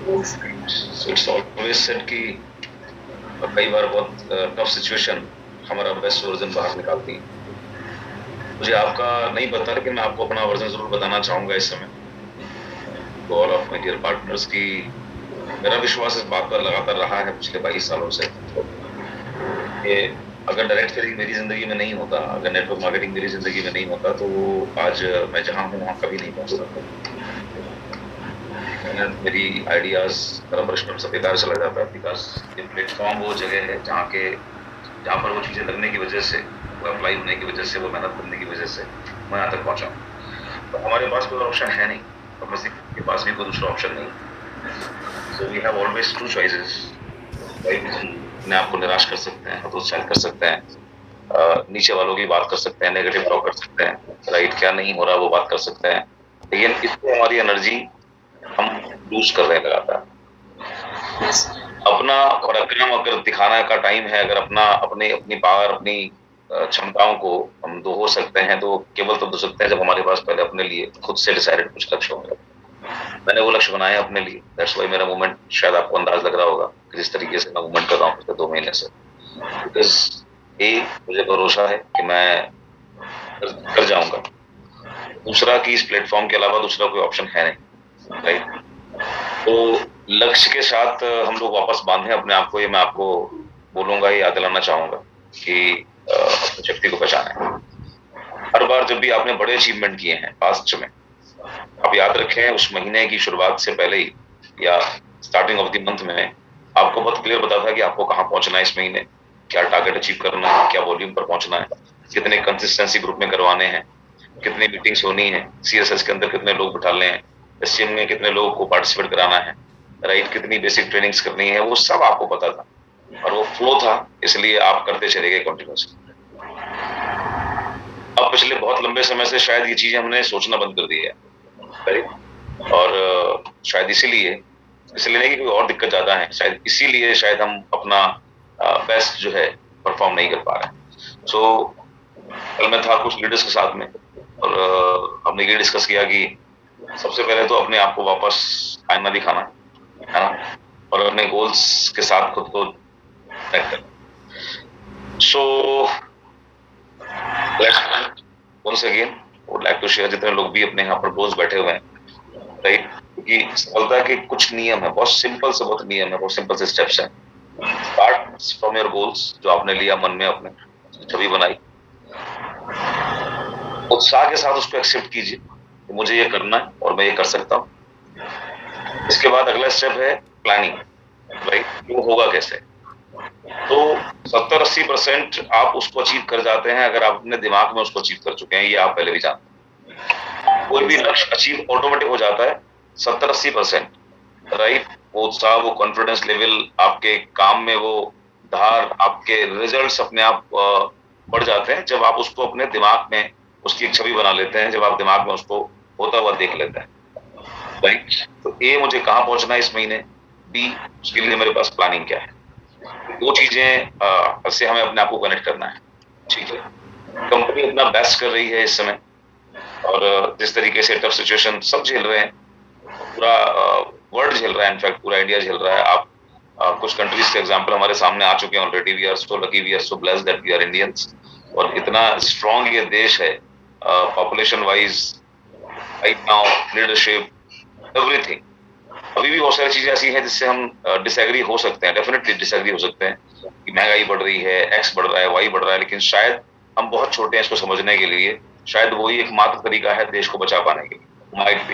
It's always said कि कई बार बहुत टफ सिचुएशन हमारा बेस्ट वर्जन बाहर निकालती है। मुझे आपका नहीं पता, लेकिन मैं आपको अपना वर्जन जरूर बताना चाहूंगा इस समय, तो all of my dear partners की मेरा विश्वास इस बात पर लगातार रहा है पिछले 22 सालों से कि अगर डायरेक्ट सेलिंग मेरी जिंदगी में नहीं होता, अगर नेटवर्क मार्केटिंग मेरी जिंदगी में नहीं होता, तो आज मैं जहां हूं वहां कभी नहीं पहुंचता। मेरी आइडियाज धर्म भ्रष्ट से बेकार चला जाता है, बिकॉज ये प्लेटफॉर्म वो जगह है जहाँ पर वो चीजें लगने की वजह से, वो अप्लाई होने की वजह से, वो मेहनत करने की वजह से मैं यहाँ तक पहुंचा हूँ। तो हमारे पास कोई ऑप्शन है नहीं, तो किसी के पास भी कोई दूसरा ऑप्शन नहीं। So we have always two choices. अपने आप को निराश कर सकते हैं, हतोत्साहित कर सकते हैं, नीचे वालों की बात कर सकते हैं, नेगेटिव टॉक कर सकते हैं, राइट, क्या नहीं हो रहा वो बात कर सकते हैं, लेकिन इससे हमारी एनर्जी हम लूज कर रहे हैं लगातार। अपना पराक्रम अगर दिखाने का टाइम है, अगर अपना अपनी अपनी पावर, अपनी क्षमताओं को हम दो हो सकते हैं, तो केवल तब दो सकते हैं जब हमारे पास पहले अपने लिए खुद से डिसाइडेड कुछ लक्ष्य होंगे। मैंने वो लक्ष्य बनाए अपने लिए, दैट्स व्हाई मेरा मूवमेंट, शायद आपको अंदाज लग रहा होगा कि जिस तरीके से मैं मूवमेंट कर रहा हूँ पिछले 2 महीने से, बिकॉज मुझे भरोसा है कि मैं कर जाऊंगा। दूसरा कि इस प्लेटफॉर्म के अलावा दूसरा कोई ऑप्शन है नहीं, राइट। तो लक्ष्य के साथ हम लोग वापस बांधे अपने आप को, ये मैं आपको बोलूंगा, याद दिलाना चाहूंगा कि अपनी शक्ति को पहचाने। हर बार जब भी आपने बड़े अचीवमेंट किए हैं पास्ट में, आप याद रखें उस महीने की शुरुआत से पहले ही या स्टार्टिंग ऑफ द मंथ में आपको बहुत क्लियर पता था कि आपको कहाँ पहुंचना है इस महीने, क्या टारगेट अचीव करना है, क्या वॉल्यूम पर पहुंचना है, कितने कंसिस्टेंसी ग्रुप में करवाने हैं, कितनी मीटिंग्स होनी है, सीएसएस के अंदर कितने लोग बिठाने हैं, एससीएम में कितने लोगों को पार्टिसिपेट कराना है, राइट, कितनी बेसिक ट्रेनिंग्स करनी है, वो सब आपको पता था और वो फ्लो था, इसलिए आप करते चले गए कंटिन्यूसली। अब पिछले बहुत लंबे समय से शायद ये चीजें हमने सोचना बंद कर दी है, राइट, और शायद इसीलिए नहीं कि कोई और दिक्कत ज्यादा है, शायद इसीलिए शायद हम अपना बेस्ट जो है परफॉर्म नहीं कर पा रहे। सो कल मैं था कुछ लीडर्स के साथ में और हमने ये डिस्कस किया कि सबसे पहले तो अपने आप को वापस आईना दिखाना है ना, और अपने गोल्स के साथ खुद को कनेक्ट करना। So once again would like to share, जितने लोग भी अपने यहाँ पर गोल्स बैठे हुए हैं, राइट, क्योंकि सफलता के कुछ नियम है, बहुत सिंपल से बहुत नियम है, बहुत सिंपल से स्टेप्स हैं। स्टार्ट फ्रॉम योर गोल्स, जो आपने लिया मन में, अपने छवि बनाई, उत्साह के साथ उसको एक्सेप्ट कीजिए कि मुझे ये करना है और मैं ये कर सकता हूँ। इसके बाद अगला स्टेप है प्लानिंग, राइट, वो होगा कैसे। तो 70-80% आप उसको अचीव कर जाते हैं अगर आप अपने दिमाग में उसको अचीव कर चुके हैं, ये आप पहले भी जानते हैं। कोई भी लक्ष्य अचीव ऑटोमेटिक हो जाता है 70-80%, राइट। वो उत्साह, वो कॉन्फिडेंस लेवल, आपके काम में वो धार, आपके रिजल्ट्स अपने आप बढ़ जाते हैं जब आप उसको अपने दिमाग में उसकी एक छवि बना लेते हैं, जब आप दिमाग में उसको होता हुआ देख लेते हैं, राइट। तो ए, मुझे कहाँ पहुंचना है इस महीने, बी, उसके लिए मेरे पास प्लानिंग क्या है। दो चीजें से हमें अपने आप को कनेक्ट करना है, ठीक है। कंपनी अपना बेस्ट कर रही है इस समय, और जिस तरीके से टफ सिचुएशन सब झेल रहे हैं, पूरा वर्ल्ड झेल रहा है, इनफैक्ट पूरा इंडिया झेल रहा है। आप कुछ कंट्रीज के एग्जांपल हमारे सामने आ चुके हैं already. We are so lucky, we are so blessed that we are Indians, और इतना स्ट्रॉन्ग ये देश है population wise, right now, leadership, everything. अभी भी बहुत सारी चीजें ऐसी हैं जिससे हम डिसएग्री हो सकते हैं, डेफिनेटली डिसएग्री हो सकते हैं कि महंगाई बढ़ रही है, एक्स बढ़ रहा है, वाई बढ़ रहा है, लेकिन शायद हम बहुत छोटे हैं इसको समझने के लिए। शायद वही एकमात्र तरीका है देश को बचा पाने के लिए, might be,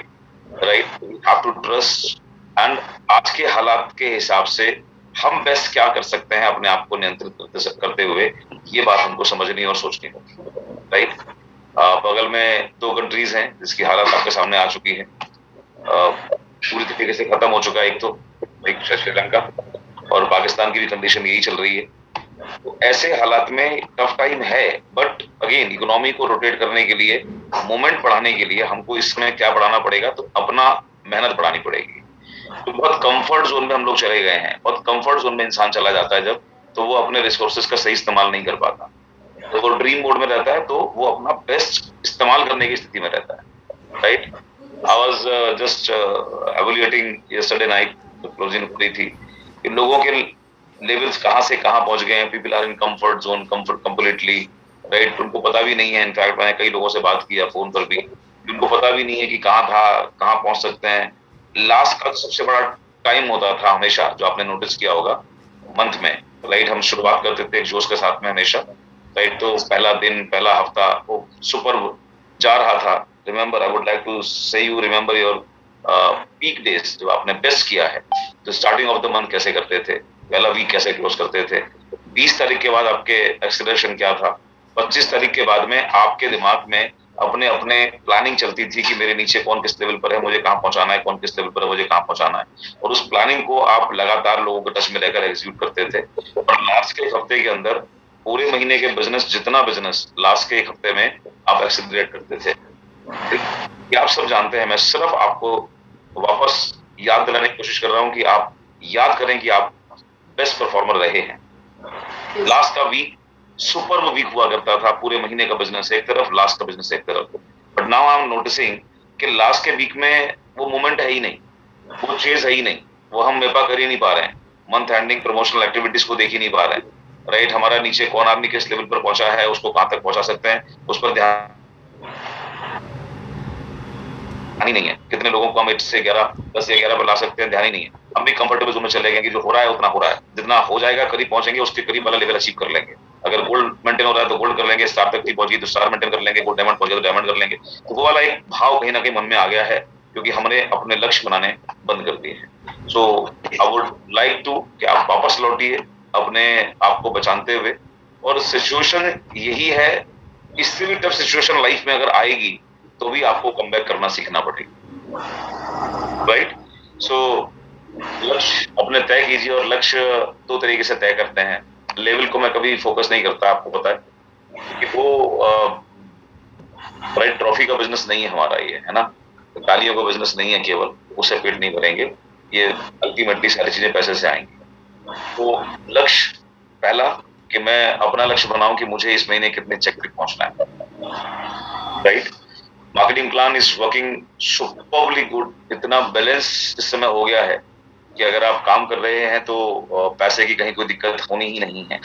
right. We have to trust, and आज के हालात के हिसाब से हम बेस्ट क्या कर सकते हैं अपने आप को नियंत्रित करते हुए, ये बात हमको समझनी और सोचनी होगी, राइट। बगल में 2 कंट्रीज हैं जिसकी हालत आपके सामने आ चुकी है, पूरी तरीके से खत्म हो चुका है। एक तो श्रीलंका, और पाकिस्तान की भी कंडीशन यही चल रही है। तो ऐसे हालात में टफ टाइम है, बट अगेन इकोनॉमी को रोटेट करने के लिए, मोमेंट बढ़ाने के लिए हमको इसमें क्या बढ़ाना पड़ेगा, तो अपना मेहनत बढ़ानी पड़ेगी। तो बहुत कंफर्ट जोन में हम लोग चले गए हैं, बहुत कंफर्ट जोन में इंसान चला जाता है जब, तो वो अपने रिसोर्सेज का सही इस्तेमाल नहीं कर पाता। तो वो ड्रीम मोड में रहता है, तो वो अपना बेस्ट इस्तेमाल करने की स्थिति में रहता है, right. I was just evaluating yesterday night closing हो रही थी कि लोगों के लेवल्स कहाँ से कहाँ पहुंच गए हैं, people are in comfort zone completely, right. उनको पता भी नहीं है, इनफैक्ट मैंने कई लोगों से बात किया फोन पर भी, उनको पता भी नहीं है कि कहाँ था, कहाँ पहुंच सकते हैं। लास्ट का सबसे बड़ा टाइम होता था हमेशा, जो आपने नोटिस किया होगा मंथ में, राइट। हम शुरुआत करते थे एक जोश के साथ में हमेशा, राइट। तो पहला दिन, पहला हफ्ता वो सुपर जा रहा था। Remember, I would like to say you remember your peak days, जो आपने बेस्ट किया है। तो स्टार्टिंग ऑफ द मंथ कैसे करते थे, पहला वीक कैसे क्लोज करते थे, 20 तारीख के बाद आपके एक्सेलरेशन क्या था, 25 तारीख के बाद में आपके दिमाग में अपने अपने प्लानिंग चलती थी कि मेरे नीचे कौन किस लेवल पर है, मुझे कहाँ पहुंचाना है, कौन किस लेवल पर है, मुझे कहाँ पहुंचाना है। और उस प्लानिंग को आप लगातार लोगों के टच में रहकर एग्जीक्यूट करते थे। और लास्ट के एक हफ्ते के अंदर पूरे महीने के बिजनेस, जितना बिजनेस लास्ट के एक हफ्ते में आप एक्सेलरेट करते थे। ये आप सब जानते हैं, मैं सिर्फ आपको वापस याद दिलाने की कोशिश कर रहा हूं कि आप याद करें कि आप बेस्ट परफॉर्मर रहे हैं। लास्ट का वीक सुपर वीक हुआ करता था, पूरे महीने का बिजनेस एक तरफ, लास्ट का बिजनेस एक तरफ। But now I am noticing कि लास्ट के वीक में वो मोमेंट है ही नहीं, वो चीज है ही नहीं, वो हम मेपा कर ही नहीं पा रहे हैं, मंथ एंडिंग प्रमोशनल एक्टिविटीज को देख ही नहीं पा रहे हैं, राइट। हमारा नीचे कौन आदमी किस लेवल पर पहुंचा है, उसको कहां तक पहुंचा सकते हैं, उस पर ध्यान ही नहीं है। कितने लोगों को हम 8 से 11, 10 से 11 पर ला सकते हैं, ध्यान ही नहीं है। हम भी कंफर्टेबल जोन में चले गए कि जो हो रहा है उतना हो रहा है, जितना हो जाएगा करीब पहुंचेंगे, उसके करीब वाला लेवल अचीव कर लेंगे। अगर गोल्ड मेंटेन हो रहा है तो गोल्ड कर लेंगे, स्टार तक की पहुंची तो स्टार मेंटेन कर लेंगे, गोल्ड डायमंड पहुंचे तो डायमंड कर लेंगे। तो वो वाला एक भाव कहीं ना कहीं मन में आ गया है, क्योंकि हमने अपने लक्ष्य बनाने बंद कर दिए हैं। सो आई वुड लाइक टू कि आप वापस लौटिए अपने आप को बचाते हुए। और सिचुएशन यही है, इससे भी टफ सिचुएशन लाइफ में अगर आएगी तो भी आपको कमबैक करना सीखना पड़ेगा, राइट। सो लक्ष्य अपने तय कीजिए, और लक्ष्य 2 तरीके से तय करते हैं। लेवल को मैं कभी फोकस नहीं करता, आपको पता है, क्योंकि वो राइट ट्रॉफी का बिजनेस नहीं है हमारा, ये है ना, तालियों का बिजनेस नहीं है केवल, उससे पेट नहीं भरेंगे, ये अल्टीमेटली सारी चीजें पैसे से आएंगी। तो लक्ष्य पहला कि मैं अपना लक्ष्य बनाऊं कि मुझे इस महीने कितने चेक तक पहुंचना है, right. Marketing plan is working superbly good, इतना बैलेंस इस समय हो गया है कि अगर आप काम कर रहे हैं तो पैसे की कहीं कोई दिक्कत होनी ही नहीं है,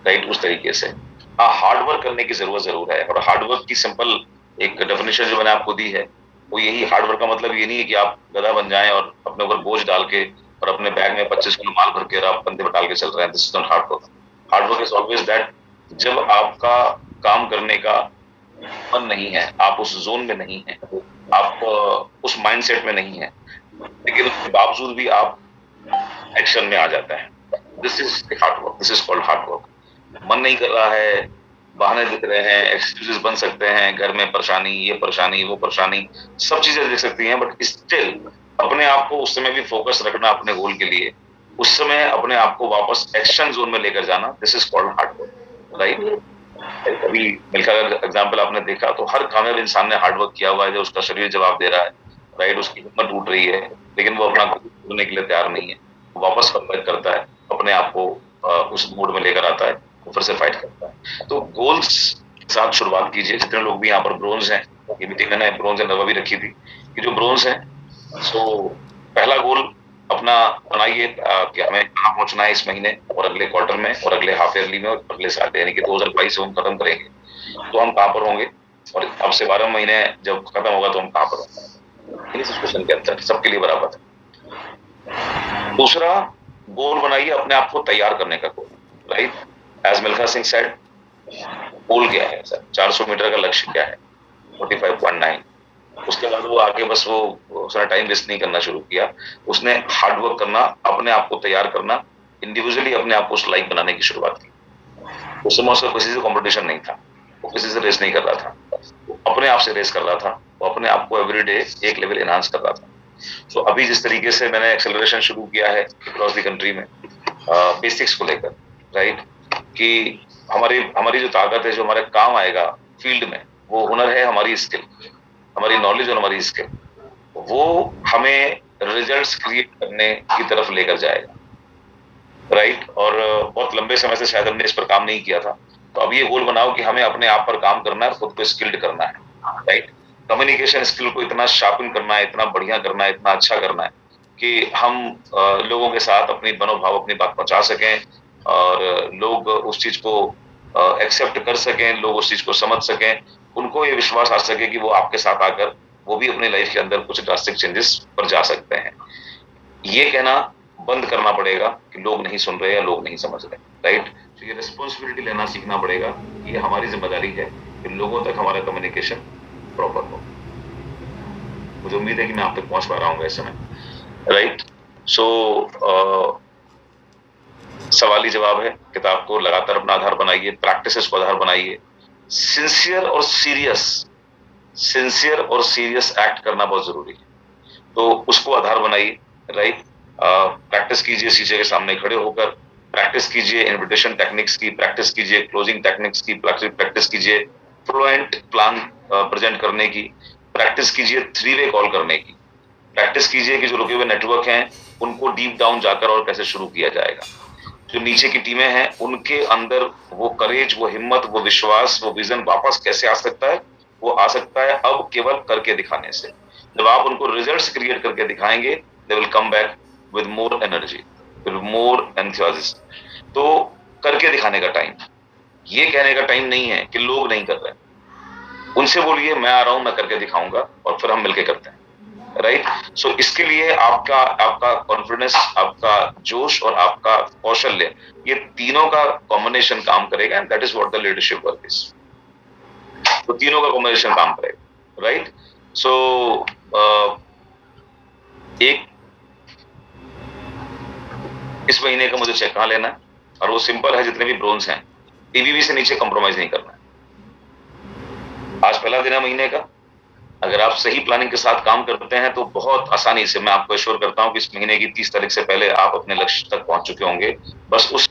राइट। उस तरीके से हाँ, हार्ड वर्क करने की जरूरत जरूर है। और हार्ड वर्क की सिंपल एक डेफिनेशन जो मैंने आपको दी है वो यही, हार्ड वर्क का मतलब ये नहीं है कि आप गधा बन जाएं और अपने ऊपर बोझ डाल के और अपने बैग में 25 किलो माल भर के और आप कंधे पर डाल के चल रहे हैं। This is not hard work. Hard work is always that जब आपका काम करने का मन नहीं है, आप उस जोन में नहीं है, आप उस माइंडसेट में नहीं है, लेकिन उसके बावजूद भी आप एक्शन में आ जाता है। This is hard work, this is called hard work. मन नहीं कर रहा है, बहाने दिख रहे हैं, एक्सक्यूजेस बन सकते हैं, घर में परेशानी, ये परेशानी, वो परेशानी, सब चीजें दिख सकती हैं, बट स्टिल अपने आप को उस समय भी फोकस रखना अपने गोल के लिए, उस समय अपने आप को वापस एक्शन जोन में लेकर जाना, this is called hard work, right. अभी मिल्खा का एग्जाम्पल आपने देखा, तो हर कामयाब इंसान ने हार्ड वर्क किया हुआ है, जो उसका शरीर जवाब दे रहा है, राइट। उसकी हिम्मत टूट रही है, लेकिन वो अपना खोलने के लिए तैयार नहीं है, वापस कमबैक करता है, अपने आप को उस मोड में लेकर आता है, फिर से फाइट करता है। तो गोल्स के साथ शुरुआत कीजिए। जितने लोग भी यहाँ पर ब्रोंज हैं, ये मीटिंग मैंने ब्रोंज एंड रवा भी रखी थी कि जो ब्रोंज हैं, सो पहला गोल अपना बनाइए कि हमें कहाँ पहुंचना है इस महीने और अगले क्वार्टर में और अगले हाफ ईयरली में और अगले साल, यानी कि 2022 से हम खत्म करेंगे तो हम कहाँ पर होंगे, और अब से 12 महीने जब खत्म होगा तो हम कहाँ पर होंगे। इस सिचुएशन के अंदर सबके लिए बराबर है। दूसरा गोल बनाइए अपने आप को तैयार करने का goal, right. As Milkha Singh said, goal क्या है सर, 400 मीटर का लक्ष्य क्या है, 45.9। उसके बाद वो आगे बस वो उसने टाइम वेस्ट नहीं करना शुरू किया, उसने हार्ड वर्क करना, अपने आप को तैयार करना, इंडिविजुअली अपने आप को उस लाइक बनाने की शुरुआत की। उस समय उसका किसी से कंपटीशन नहीं था, वो किसी से रेस नहीं कर रहा था, वो अपने आप से रेस कर रहा था, वो अपने आप को एवरीडे एक लेवल एनहांस कर रहा था। तो अभी जिस तरीके से मैंने एक्सेलरेशन शुरू किया है अक्रॉस द कंट्री में बेसिक्स को लेकर, राइट, कि हमारी हमारी जो ताकत है, जो हमारे काम आएगा फील्ड में, वो हुनर है, हमारी स्किल, हमारी नॉलेज और हमारी स्किल, वो हमें रिजल्ट्स क्रिएट करने की तरफ लेकर जाएगा, राइट। और बहुत लंबे समय से शायद हमने इस पर काम नहीं किया था, तो अब ये गोल बनाओ कि हमें अपने आप पर काम करना है, खुद को स्किल्ड करना है, राइट। कम्युनिकेशन स्किल को इतना शार्पन करना है, इतना बढ़िया करना है, इतना अच्छा करना है कि हम लोगों के साथ अपनी मनोभाव, अपनी बात पहुंचा सकें और लोग उस चीज को एक्सेप्ट कर सकें, लोग उस चीज को समझ सकें, उनको ये विश्वास आ सके कि वो आपके साथ आकर वो भी अपनी लाइफ के अंदर कुछ ड्रास्टिक चेंजेस पर जा सकते हैं। ये कहना बंद करना पड़ेगा कि लोग नहीं सुन रहे या लोग नहीं समझ रहे, राइट? तो ये रिस्पॉन्सिबिलिटी लेना सीखना पड़ेगा कि ये हमारी जिम्मेदारी है कि लोगों तक हमारा कम्युनिकेशन प्रॉपर हो। मुझे उम्मीद है कि मैं आप तक पहुंच पा रहा हूँ इस समय, राइट? सो सवाली जवाब है, किताब को लगातार अपना आधार बनाइए, प्रैक्टिसेस को आधार बनाइए, सिंसियर और सीरियस एक्ट करना बहुत जरूरी है, तो उसको आधार बनाइए, राइट? प्रैक्टिस कीजिए शीशे के सामने खड़े होकर, प्रैक्टिस कीजिए इन्विटेशन टेक्निक्स की, प्रैक्टिस कीजिए क्लोजिंग टेक्निक्स की, प्रैक्टिस कीजिए फ्लुएंट प्लान प्रेजेंट करने की, प्रैक्टिस कीजिए 3-वे कॉल करने की, प्रैक्टिस कीजिए कि जो रुके हुए नेटवर्क हैं उनको डीप डाउन जाकर और कैसे शुरू किया जाएगा, जो नीचे की टीमें हैं उनके अंदर वो करेज, वो हिम्मत, वो विश्वास, वो विजन वापस कैसे आ सकता है? वो आ सकता है अब केवल करके दिखाने से। जब आप उनको रिजल्ट्स क्रिएट करके दिखाएंगे, they will come back with more energy, with more enthusiasm. तो करके दिखाने का टाइम, ये कहने का टाइम नहीं है कि लोग नहीं कर रहे। उनसे बोलिए मैं आ रहा हूं, मैं करके दिखाऊंगा और फिर हम मिलके करते हैं, राइट? सो इसके लिए आपका कॉन्फिडेंस, आपका जोश और आपका कौशल्य, ये तीनों का कॉम्बिनेशन काम करेगा, and that is what the leadership work is. तो तीनों का कॉम्बिनेशन काम करेगा, राइट? सो एक इस महीने का मुझे चेक कहां लेना है, और वो सिंपल है, जितने भी ब्रोन्स हैं टीबीबी से नीचे कॉम्प्रोमाइज नहीं करना है। आज पहला दिन है महीने का, अगर आप सही प्लानिंग के साथ काम करते हैं तो बहुत आसानी से, मैं आपको एश्योर करता हूं कि इस महीने की 30 तारीख से पहले आप अपने लक्ष्य तक पहुंच चुके होंगे। बस उस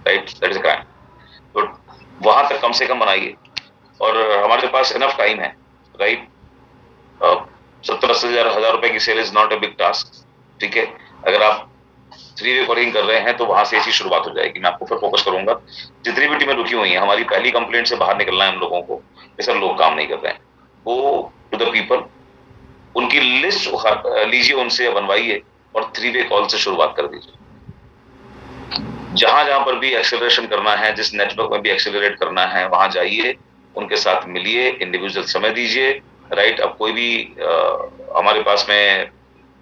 राइट, दैट इज क्राइम। तो वहां तक कम से कम बनाइए, और हमारे पास इनफ टाइम है, राइट? 70-80 हजार रुपए की sale is not a big task, ठीक है? अगर आप 3-वे कॉलिंग कर रहे हैं तो वहां से ऐसी शुरुआत हो जाएगी। मैं आपको फिर फोकस करूंगा, जितनी भी टीमें रुकी हुई हैं, हमारी पहली कंप्लेंट से बाहर निकलना है हम लोगों को, ये सब लोग काम नहीं कर रहे हैं। वो टू द पीपल, उनकी लिस्ट लीजिए, उनसे बनवाइए और 3-वे कॉल से शुरुआत कर दीजिए। जहां जहां पर भी एक्सेलरेशन करना है, जिस नेटवर्क में भी एक्सेलरेट करना है, वहां जाइए, उनके साथ मिलिए, इंडिविजुअल समय दीजिए, राइट? अब कोई भी हमारे पास में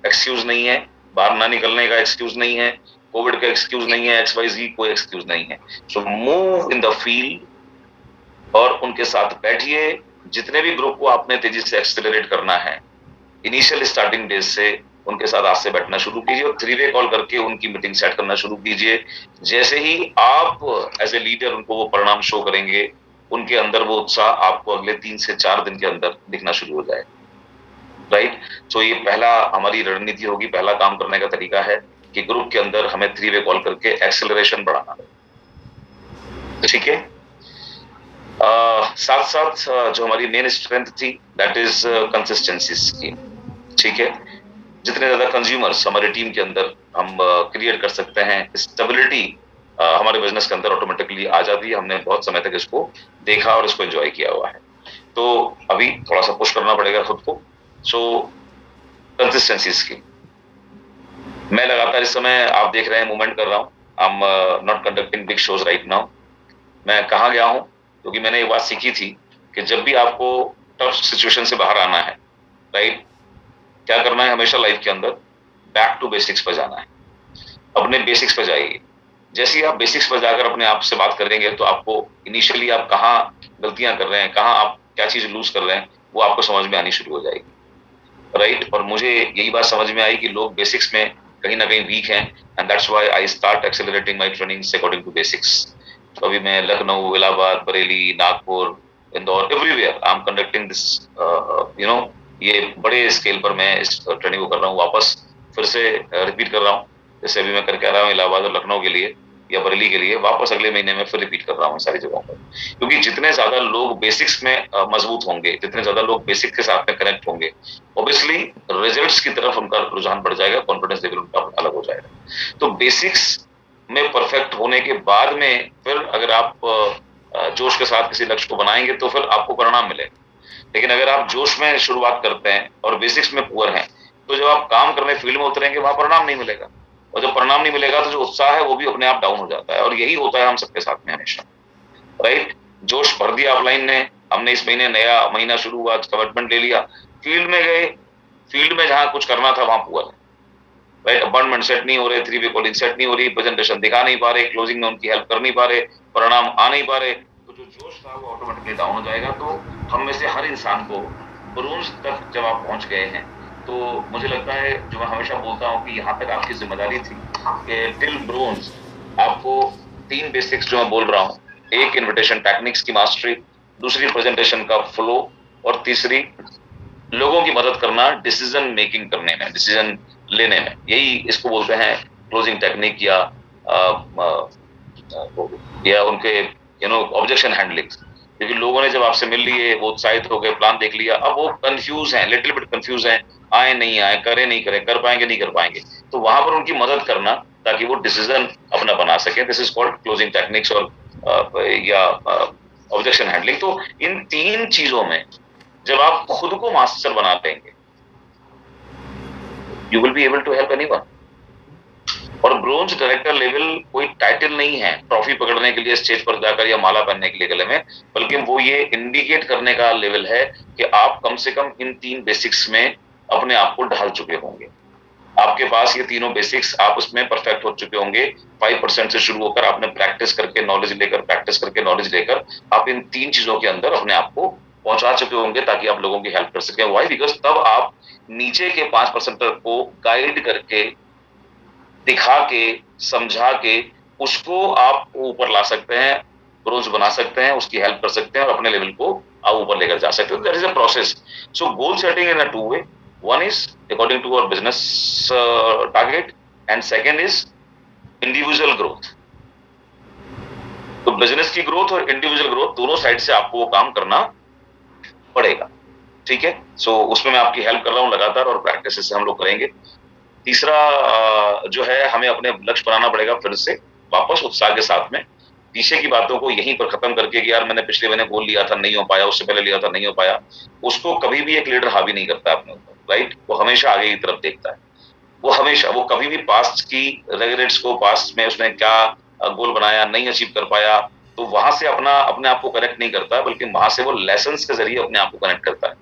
एक्सक्यूज नहीं है, बाहर ना निकलने का एक्सक्यूज नहीं है, कोविड का एक्सक्यूज नहीं है, XYZ कोई एक्सक्यूज नहीं है। So move in the field और उनके साथ बैठिए। जितने भी ग्रुप को आपने तेजी से एक्सेलरेट करना है, इनिशियल स्टार्टिंग डेज से उनके साथ आज से बैठना शुरू कीजिए और 3-वे कॉल करके उनकी मीटिंग सेट करना शुरू कीजिए। जैसे ही आप एज ए लीडर उनको वो परिणाम शो करेंगे, उनके अंदर वो उत्साह आपको अगले 3 से 4 दिन के अंदर दिखना शुरू हो जाएगा, राइट? सो ये पहला हमारी रणनीति होगी, पहला काम करने का तरीका है कि ग्रुप के अंदर हमें 3-वे कॉल करके एक्सेलरेशन बढ़ाना है, ठीक है? साथ साथ जो हमारी मेन स्ट्रेंथ थी, दैट इज कंसिस्टेंसी की, ठीक है? जितने ज्यादा कंज्यूमर्स हमारी टीम के अंदर हम क्रिएट कर सकते हैं, स्टेबिलिटी हमारे बिजनेस के अंदर ऑटोमेटिकली आ जाती है। हमने बहुत समय तक इसको देखा और इसको एंजॉय किया हुआ है, तो अभी थोड़ा सा पुश करना पड़ेगा खुद को। सो कंसिस्टेंसीज की मैं लगातार इस समय, आप देख रहे हैं, मूवमेंट कर रहा हूँ। I am not conducting big shows right now. मैं कहाँ गया हूँ? क्योंकि मैंने एक बात सीखी थी कि जब भी आपको टफ सिचुएशन से बाहर आना है, राइट, क्या करना है हमेशा लाइफ के अंदर? बैक टू बेसिक्स पर जाना है। अपने बेसिक्स पर जाइए। जैसे ही आप बेसिक्स पर जाकर अपने आप से बात करेंगे तो आपको इनिशियली आप कहाँ गलतियां कर रहे हैं, कहाँ आप क्या चीज लूज कर रहे हैं, वो आपको समझ में आनी शुरू हो जाएगी, राइट? और मुझे यही बात समझ में आई कि लोग बेसिक्स में कहीं ना कहीं वीक हैं, and that's why I start accelerating my trainings according to basics. तो अभी मैं Lucknow, Allahabad, Bareilly, Nagpur, Indore, everywhere I am conducting this, ये बड़े स्केल पर मैं इस ट्रेनिंग को कर रहा हूँ। वापस फिर से रिपीट कर रहा हूँ, जैसे अभी मैं करके आ रहा हूँ इलाहाबाद और लखनऊ के लिए या बरेली के लिए, वापस अगले महीने में फिर रिपीट कर रहा हूँ सारी जगहों पर। क्योंकि जितने ज्यादा लोग बेसिक्स में मजबूत होंगे, जितने ज्यादा लोग बेसिक के साथ में कनेक्ट होंगे, ऑब्वियसली रिजल्ट्स की तरफ उनका रुझान बढ़ जाएगा, कॉन्फिडेंस लेवल उनका अलग हो जाएगा। तो बेसिक्स में परफेक्ट होने के बाद में फिर अगर आप जोश के साथ किसी लक्ष्य को बनाएंगे तो फिर आपको परिणाम मिलेगा। लेकिन अगर आप जोश में शुरुआत करते हैं और बेसिक्स में पुअर हैं, तो जब आप काम करने फील्ड में उतरेंगे वहां परिणाम नहीं मिलेगा, और जब परिणाम नहीं मिलेगा तो जो उत्साह है वो भी अपने आप डाउन हो जाता है। और यही होता है हम सबके साथ में हमेशा, राइट। जोश भर दिया ऑफलाइन ने, हमने इस महीने नया महीना शुरू हुआ, कमिटमेंट ले लिया, फील्ड में गए, फील्ड में जहां कुछ करना था वहां पुअर है, राइट। अपॉइंटमेंट सेट नहीं हो रहे, 3 वे कॉलिंग सेट नहीं हो रही, प्रेजेंटेशन दिखा नहीं पा रहे, क्लोजिंग में उनकी हेल्प कर नहीं पा रहे, परिणाम आ नहीं पा रहे, तो जो जोश था वो ऑटोमेटिकली डाउन हो जाएगा। तो हम में से हर इंसान को ब्रोंज तक जब आप पहुंच गए हैं, तो मुझे लगता है, जो मैं हमेशा बोलता हूँ कि यहाँ तक आपकी जिम्मेदारी थी कि टिल ब्रोंज आपको 3 बेसिक्स जो मैं बोल रहा हूँ, एक इन्विटेशन टेक्निक्स की मास्टरी, दूसरी प्रेजेंटेशन का फ्लो, और तीसरी लोगों की मदद करना डिसीजन मेकिंग करने में, डिसीजन लेने में, यही इसको बोलते हैं क्लोजिंग टेक्निक या उनके ऑब्जेक्शन हैंडलिंग। क्योंकि लोगों ने जब आपसे मिल लिए, वो उत्साहित हो गए, प्लान देख लिया, अब वो कंफ्यूज हैं, लिटिल बिट कंफ्यूज हैं, आए नहीं आए, करे नहीं करे, कर पाएंगे नहीं कर पाएंगे, तो वहां पर उनकी मदद करना ताकि वो डिसीजन अपना बना सके, this is called closing techniques और या ऑब्जेक्शन हैंडलिंग। तो इन 3 चीजों में जब आप खुद को मास्टर बना लेंगे, you will be able to help anyone. और ब्रोंज डायरेक्टर लेवल कोई टाइटल नहीं है ट्रॉफी पकड़ने के लिए स्टेज पर जाकर या माला पहनने के लिए गले में, बल्कि वो ये इंडिकेट करने का लेवल है कि आप कम से कम इन 3 बेसिक्स में अपने आप को ढाल चुके होंगे। आपके पास ये तीनों बेसिक्स, आप उसमें परफेक्ट हो चुके होंगे। 5% से शुरू होकर आपने प्रैक्टिस करके नॉलेज लेकर, प्रैक्टिस करके नॉलेज लेकर आप इन 3 चीजों के अंदर अपने आप को पहुंचा चुके होंगे, ताकि आप लोगों की हेल्प कर सके। वाई? बिकॉज तब आप नीचे के 5% को गाइड करके, दिखा के, समझा के उसको आप ऊपर ला सकते हैं, ब्रोंज बना सकते हैं, उसकी हेल्प कर सकते हैं और अपने लेवल को आप ऊपर लेकर जा सकते हैं। That is a process. So goal setting in a 2 way, one is according to our business target, and second is individual growth। तो बिजनेस की ग्रोथ और इंडिविजुअल ग्रोथ दोनों साइड से आपको वो काम करना पड़ेगा, ठीक है। सो उसमें मैं आपकी हेल्प कर रहा हूं लगातार, और प्रैक्टिस से हम लोग करेंगे। तीसरा जो है, हमें अपने लक्ष्य बनाना पड़ेगा फिर से वापस उत्साह के साथ में, पीछे की बातों को यहीं पर खत्म करके कि यार मैंने पिछले महीने गोल लिया था नहीं हो पाया, उससे पहले लिया था नहीं हो पाया, उसको कभी भी एक लीडर हावी नहीं करता अपने ऊपर, राइट। वो हमेशा आगे की तरफ देखता है, वो हमेशा, वो कभी भी पास्ट की रेगरेट्स को, पास्ट में उसने क्या गोल बनाया नहीं अचीव कर पाया, तो वहां से अपने आप को कनेक्ट नहीं करता, बल्कि वहां से वो लेसन्स के जरिए अपने आप को कनेक्ट करता है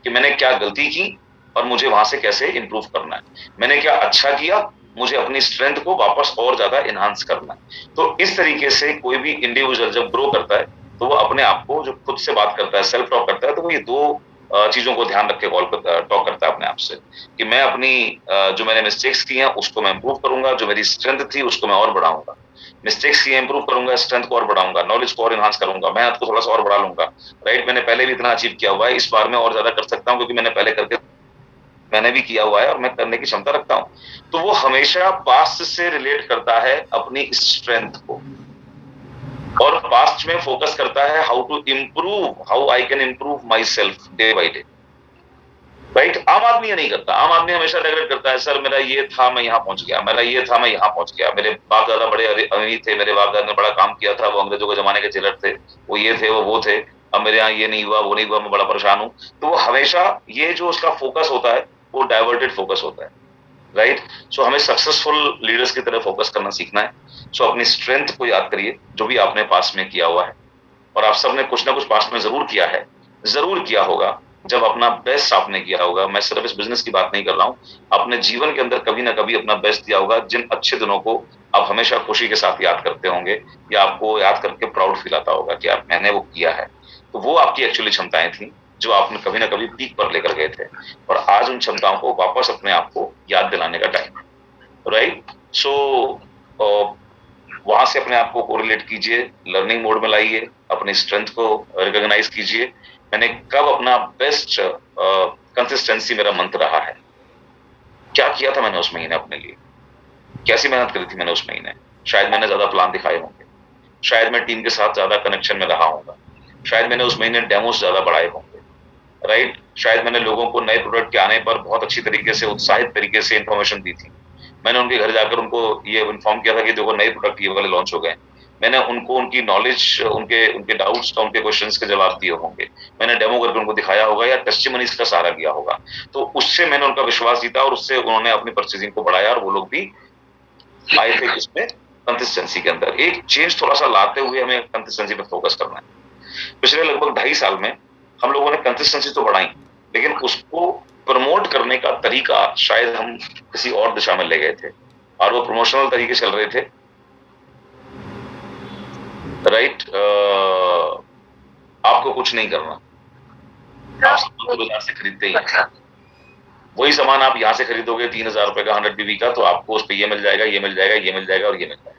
कि मैंने क्या गलती की और मुझे वहां से कैसे इंप्रूव करना है, मैंने क्या अच्छा किया, मुझे अपनी स्ट्रेंथ को वापस और ज्यादा इनहांस करना है। तो इस तरीके से कोई भी इंडिविजुअल जब ग्रो करता है, तो वो अपने आप को जो खुद से बात करता है, सेल्फ टॉक करता है, तो वो ये 2 चीजों को ध्यान रख के टॉक करता है अपने आप से कि मैं अपनी जो मैंने मिस्टेक्स की हैं उसको मैं इंप्रूव करूंगा, जो मेरी स्ट्रेंथ थी उसको मैं और बढ़ाऊंगा, मिस्टेक्स की इंप्रूव करूंगा, स्ट्रेंथ को और बढ़ाऊंगा, नॉलेज को और इनहांस करूंगा, मेहनत को थोड़ा सा और बढ़ा लूंगा, राइट। मैंने पहले भी इतना अचीव किया हुआ है, इस बार मैं और ज्यादा कर सकता हूँ क्योंकि मैंने पहले करके मैंने भी किया हुआ है और मैं करने की क्षमता रखता हूं। तो वो हमेशा पास्ट से रिलेट करता है अपनी स्ट्रेंथ को, और पास्ट में फोकस करता है how to improve, how I can improve my self day by day, right. आम आदमी ये नहीं करता, आम आदमी हमेशा रिग्रेट करता है, सर मेरा ये था मैं यहाँ पहुंच गया, मेरा ये था मैं यहाँ पहुंच गया, मेरे बाप दादा बड़े अमीर थे, मेरे बाप दादा ने बड़ा काम किया था, वो अंग्रेजों के जमाने के जेलर थे, वो ये थे वो थे, अब मेरे यहाँ ये नहीं हुआ वो नहीं हुआ, मैं बड़ा परेशान हूँ। तो वो हमेशा ये जो उसका फोकस होता है वो डाइवर्टेड फोकस होता है, राइट। सो हमें सक्सेसफुल लीडर्स की तरह फोकस करना सीखना है। सो अपनी स्ट्रेंथ को याद करिए, जो भी आपने पास में किया हुआ है, और आप सबने कुछ ना कुछ पास में जरूर किया है, जरूर किया होगा, जब अपना बेस्ट आपने किया होगा। मैं सिर्फ इस बिजनेस की बात नहीं कर रहा हूँ, अपने जीवन के अंदर कभी ना कभी अपना बेस्ट दिया होगा, जिन अच्छे दिनों को आप हमेशा खुशी के साथ याद करते होंगे, या आपको याद करके प्राउड फील आता होगा कि आप मैंने वो किया है। तो वो आपकी एक्चुअली क्षमताएं थी जो आपने कभी ना कभी पीक पर लेकर गए थे, और आज उन क्षमताओं को वापस अपने आप को याद दिलाने का टाइम है, राइट। सो वहां से अपने आप को कोरिलेट कीजिए, लर्निंग मोड में लाइए, अपनी स्ट्रेंथ को रिकॉग्नाइज कीजिए। मैंने कब अपना बेस्ट, कंसिस्टेंसी मेरा मंत्र रहा है, क्या किया था मैंने उस महीने अपने लिए, कैसी मेहनत करी थी मैंने उस महीने, शायद मैंने ज्यादा प्लान दिखाए होंगे, शायद मैं टीम के साथ ज्यादा कनेक्शन में रहा होगा, शायद मैंने उस महीने डेमोस ज्यादा बढ़ाए होंगे, राइट। शायद मैंने लोगों को नए प्रोडक्ट के आने पर बहुत अच्छी तरीके से, उत्साहित तरीके से इंफॉर्मेशन दी थी, मैंने उनके घर जाकर उनको ये इन्फॉर्म किया था कि देखो नए प्रोडक्ट ये वाले लॉन्च हो गए। मैंने उनको उनकी नॉलेज, उनके उनके डाउट्स का, उनके क्वेश्चंस के जवाब दिए होंगे। मैंने डेमो करके उनको दिखाया होगा या टेस्टिमनीज का सहारा लिया होगा। तो उससे मैंने उनका विश्वास जीता और उससे उन्होंने अपनी परचेजिंग को बढ़ाया और वो लोग भी आए थे इसमें कंसिस्टेंसी के अंदर। एक चेंज थोड़ा सा लाते हुए हमें कंसिस्टेंसी पे फोकस करना है। पिछले लगभग 2.5 साल में हम लोगों ने कंसिस्टेंसी तो बढ़ाई, लेकिन उसको प्रमोट करने का तरीका शायद हम किसी और दिशा में ले गए थे और वो प्रमोशनल तरीके चल रहे थे। राइट, आपको कुछ नहीं करना, आप सामान तो बाजार से खरीदते ही हैं। वही सामान आप यहाँ से खरीदोगे 3,000 रुपए का 100 बीबी का, तो आपको उस पर ये मिल जाएगा, ये मिल जाएगा, ये मिल जाएगा और ये मिल जाएगा।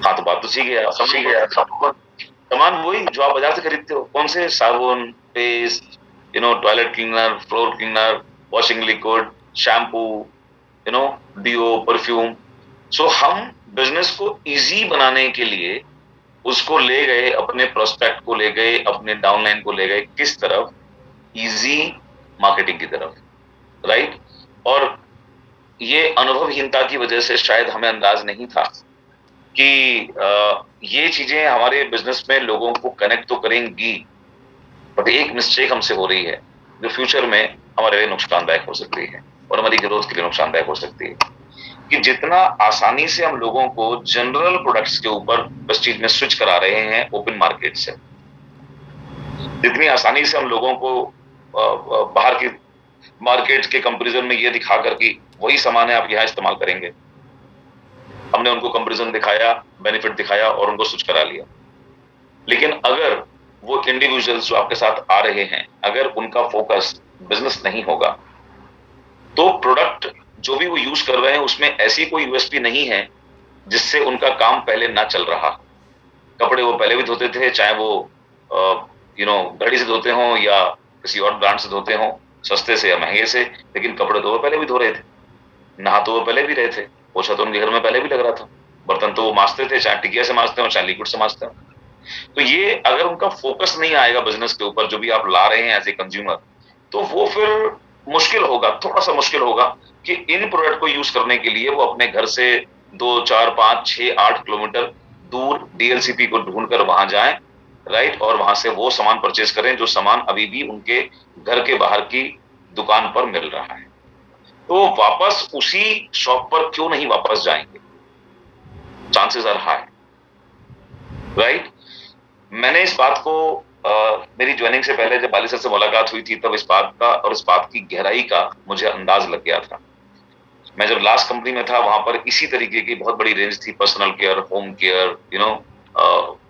हाँ, तो बात तो सीख गया, समझ गया। सामान वही जो आप बाजार से खरीदते हो, कौन से साबुन, paste, toilet cleaner, floor cleaner, washing liquid, shampoo, deo, perfume. So हम बिजनेस को इजी बनाने के लिए उसको ले गए, अपने प्रोस्पेक्ट को ले गए, अपने डाउनलाइन को ले गए किस तरफ? इजी मार्केटिंग की तरफ। राइट, और ये अनुभवहीनता की वजह से शायद हमें अंदाज नहीं था कि ये चीजें हमारे बिजनेस में लोगों को कनेक्ट तो करेंगी, बट एक मिस्टेक हमसे हो रही है जो फ्यूचर में हमारे लिए नुकसानदायक हो सकती है और हमारी ग्रोथ के लिए नुकसानदायक हो सकती है। कि जितना आसानी से हम लोगों को जनरल प्रोडक्ट्स के ऊपर प्रेस्टीज में स्विच करा रहे हैं ओपन मार्केट से, जितनी आसानी से हम लोगों को बाहर की मार्केट के कंपैरिजन में ये दिखाकर कि वही सामान है आप यहाँ इस्तेमाल करेंगे, हमने उनको कंपैरिजन दिखाया, बेनिफिट दिखाया और उनको स्विच करा लिया। लेकिन अगर वो इंडिविजुअल्स जो आपके साथ आ रहे हैं, अगर उनका फोकस बिजनेस नहीं होगा, तो प्रोडक्ट जो भी वो यूज कर रहे हैं उसमें ऐसी कोई यूएसपी नहीं है जिससे उनका काम पहले ना चल रहा। कपड़े वो पहले भी धोते थे, चाहे वो घड़ी से धोते हों या किसी और ब्रांड से धोते हों, सस्ते से या महंगे से, लेकिन कपड़े तो वो पहले भी धो रहे थे, नहा तो वो पहले भी रहे थे, पोछा तो उनके घर में पहले भी लग रहा था, बर्तन तो वो मांजते थे, चाहे टिकिया से मांजते हो चाहे लिक्विड से मांजते हो। तो ये अगर उनका फोकस नहीं आएगा बिजनेस के ऊपर, जो भी आप ला रहे हैं एज ए कंज्यूमर, तो वो फिर मुश्किल होगा, थोड़ा सा मुश्किल होगा कि इन प्रोडक्ट को यूज करने के लिए वो अपने घर से 2, 4, 5, 6, 8 किलोमीटर दूर डीएलसीपी को ढूंढकर वहां जाएं, राइट, और वहां से वो सामान परचेज करें जो सामान अभी भी उनके घर के बाहर की दुकान पर मिल रहा है। तो वापस उसी शॉप पर क्यों नहीं वापस जाएंगे? Chances are high, right. मैंने इस बात को मेरी ज्वाइनिंग से पहले जब बाली सर से मुलाकात हुई थी, तब इस बात का और इस बात की गहराई का मुझे अंदाज लग गया था। मैं जब लास्ट कंपनी में था वहां पर इसी तरीके की बहुत बड़ी रेंज थी, personal care, home care,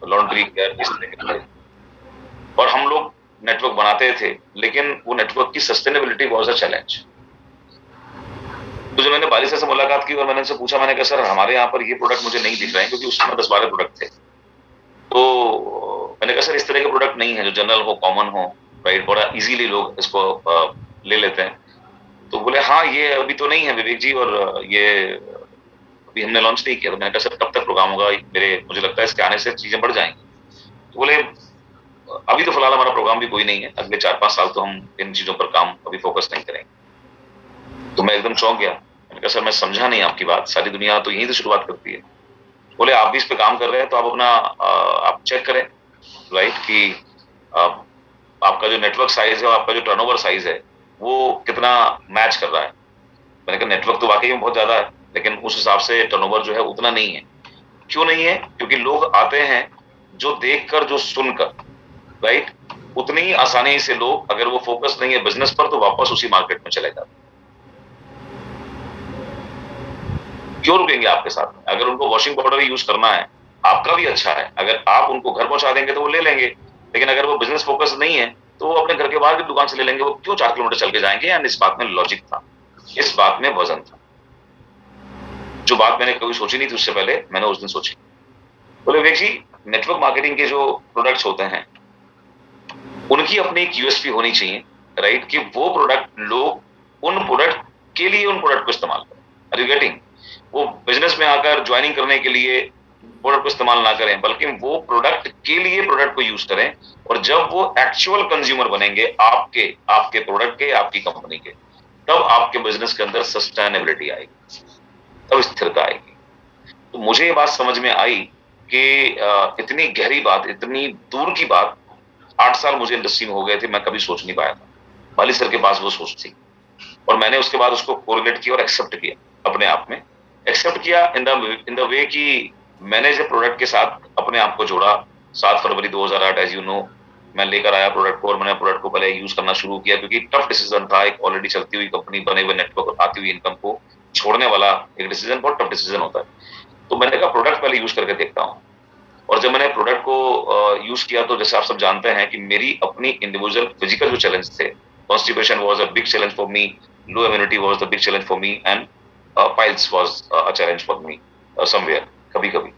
laundry care, इस तरीके के, और हम लोग नेटवर्क बनाते थे, लेकिन वो नेटवर्क की सस्टेनेबिलिटी वाज अ चैलेंज। तो जब मैंने बाली सर से मुलाकात की और मैंने उनसे पूछा, मैंने कहा सर हमारे यहाँ पर ये प्रोडक्ट मुझे नहीं दिख रहे हैं, क्योंकि उस समय 10-12 प्रोडक्ट थे। तो मैंने कहा सर इस तरह के प्रोडक्ट नहीं है जो जनरल हो, कॉमन हो, राइट, बड़ा इजीली लोग इसको ले लेते हैं। तो बोले हाँ ये अभी तो नहीं है विवेक जी, और ये अभी हमने लॉन्च नहीं किया। तो मैंने कहा सर कब तक प्रोग्राम होगा? मुझे लगता है इसके आने से चीजें बढ़ जाएंगी। तो बोले अभी तो फिलहाल हमारा प्रोग्राम भी कोई नहीं है, अगले 4-5 साल तो हम इन चीजों पर काम अभी फोकस नहीं करेंगे। तो मैं एकदम चौंक गया। मैंने कहा सर मैं समझा नहीं आपकी बात, सारी दुनिया तो यहीं से शुरुआत करती है। बोले आप भी इस पे काम कर रहे हैं तो आप अपना आप चेक करें, राइट, कि आपका जो नेटवर्क साइज है और आपका जो टर्नओवर साइज है वो कितना मैच कर रहा है। मैंने कहा नेटवर्क तो वाकई में बहुत ज्यादा है, लेकिन उस हिसाब से टर्नओवर जो है उतना नहीं है। क्यों नहीं है? क्योंकि लोग आते हैं जो देखकर, जो सुनकर, राइट। उतनी ही आसानी से लोग, अगर वो फोकस नहीं है बिजनेस पर, तो वापस उसी मार्केट में चले जाते। क्यों रुकेंगे आपके साथ में? अगर उनको वॉशिंग पाउडर ही यूज करना है, आपका भी अच्छा है, अगर आप उनको घर पहुंचा देंगे तो वो ले लेंगे। लेकिन अगर वो बिजनेस फोकस नहीं है तो वो अपने घर के बाहर की दुकान से ले लेंगे। वो क्यों 4 किलोमीटर चल के जाएंगे? यानी इस बात में लॉजिक था, इस बात में वजन था। जो बात मैंने कभी सोची नहीं थी उससे पहले, मैंने उस दिन सोची। बोले विवेक जी, नेटवर्क मार्केटिंग के जो प्रोडक्ट्स होते हैं उनकी अपनी एक यूएसपी होनी चाहिए, राइट, कि वो प्रोडक्ट लोग उन प्रोडक्ट के लिए उन प्रोडक्ट को इस्तेमाल करें। Are you getting? वो बिजनेस में आकर ज्वाइनिंग करने के लिए प्रोडक्ट को इस्तेमाल ना करें, बल्कि वो प्रोडक्ट के लिए प्रोडक्ट को यूज करें। और जब वो एक्चुअल कंज्यूमर बनेंगे आपके प्रोडक्ट के, आपकी कंपनी के, तब आपके बिजनेस के अंदर सस्टेनेबिलिटी आएगी, तब स्थिरता आएगी। तो मुझे ये बात समझ में आई कि इतनी गहरी बात, इतनी दूर की बात 8 साल मुझे इंडस्ट्री में हो गए थे, मैं कभी सोच नहीं पाया था। बाली सर के पास वो सोच थी और मैंने उसके बाद उसको कोरिलेट किया और एक्सेप्ट किया अपने आप में। एक्सेप्ट किया इन द वे कि मैंने जब प्रोडक्ट के साथ अपने आप को जोड़ा 7 फरवरी 2008 एज यू नो, मैं लेकर आया प्रोडक्ट को और मैंने प्रोडक्ट को पहले यूज करना शुरू किया क्योंकि टफ डिसीजन था। एक ऑलरेडी चलती हुई कंपनी, बने हुए नेटवर्क, आती हुई इनकम को छोड़ने वाला एक डिसीजन बहुत टफ डिसीजन होता है। तो मैंने कहा प्रोडक्ट पहले यूज करके देखता हूँ। और जब मैंने प्रोडक्ट को यूज किया तो जैसे आप सब जानते हैं कि मेरी अपनी इंडिविजुअल फिजिकल जो चैलेंज थे, constipation was a big challenge for me, low immunity was the big challenge for me and piles was a challenge for me somewhere, कभी कभी।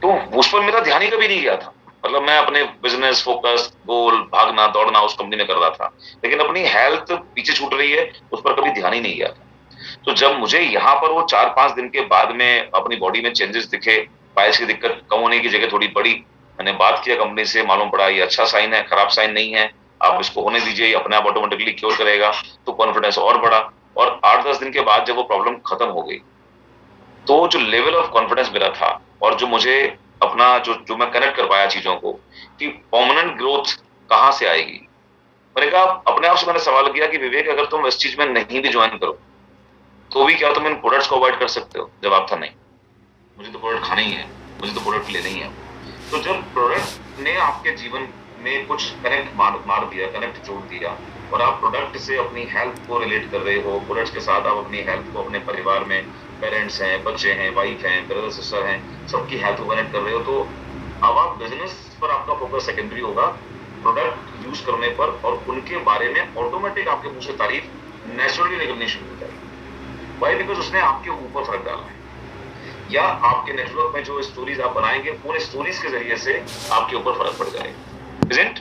तो उस पर मेरा ध्यान ही कभी नहीं गया था। मतलब मैं अपने बिजनेस फोकस, गोल, भागना दौड़ना उस कंपनी में कर रहा था, लेकिन अपनी हेल्थ पीछे छूट रही है उस पर कभी ध्यान ही नहीं गया था। तो जब मुझे यहाँ पर वो 4-5 दिन के बाद में अपनी बॉडी में चेंजेस दिखे, पाइल्स की दिक्कत कम होने की जगह थोड़ी बढ़ी, मैंने बात किया कंपनी से, मालूम पड़ा ये अच्छा साइन है, खराब साइन नहीं है, आप इसको होने दीजिए, अपने आप ऑटोमेटिकली क्योर करेगा। तो कॉन्फिडेंस और बढ़ा और 8-10 दिन के बाद जब वो प्रॉब्लम खत्म हो गई तो जो लेवल ऑफ कॉन्फिडेंस मेरा था और जो मुझे अपना जो मैं कनेक्ट कर पाया चीजों को कि परमानेंट ग्रोथ कहाँ से आएगी। मैंने कहा, अपने आप से मैंने सवाल किया कि विवेक अगर तुम इस चीज में नहीं भी ज्वाइन करो तो भी क्या तुम इन प्रोडक्ट्स को अवॉइड कर सकते हो? जवाब था नहीं, मुझे तो प्रोडक्ट खाना ही है, मुझे तो प्रोडक्ट लेना ही है। तो जब प्रोडक्ट ने आपके जीवन में कुछ कनेक्ट मार दिया, कनेक्ट जोड़ दिया और आप प्रोडक्ट से अपनी हेल्थ को रिलेट कर रहे हो, प्रोडक्ट्स के साथ आप अपनी हेल्थ को अपने परिवार में पेरेंट्स हैं, बच्चे हैं, वाइफ हैं, ब्रदर सिस्टर हैं, सबकी हेल्थ को कनेक्ट कर रहे हो, तो अब आप बिजनेस पर आपका फोकस सेकेंडरी होगा, प्रोडक्ट यूज करने पर और उनके बारे में ऑटोमेटिक आपके मुंह से तारीफ नेचुरली निकलनी शुरू हो जाएगी। वाई? बिकॉज उसने आपके ऊपर फर्क डाला है, या आपके नेटवर्क में जो स्टोरीज आप बनाएंगे पूरे स्टोरीज के जरिए से आपके ऊपर फर्क पड़ जाएगा, इजंट?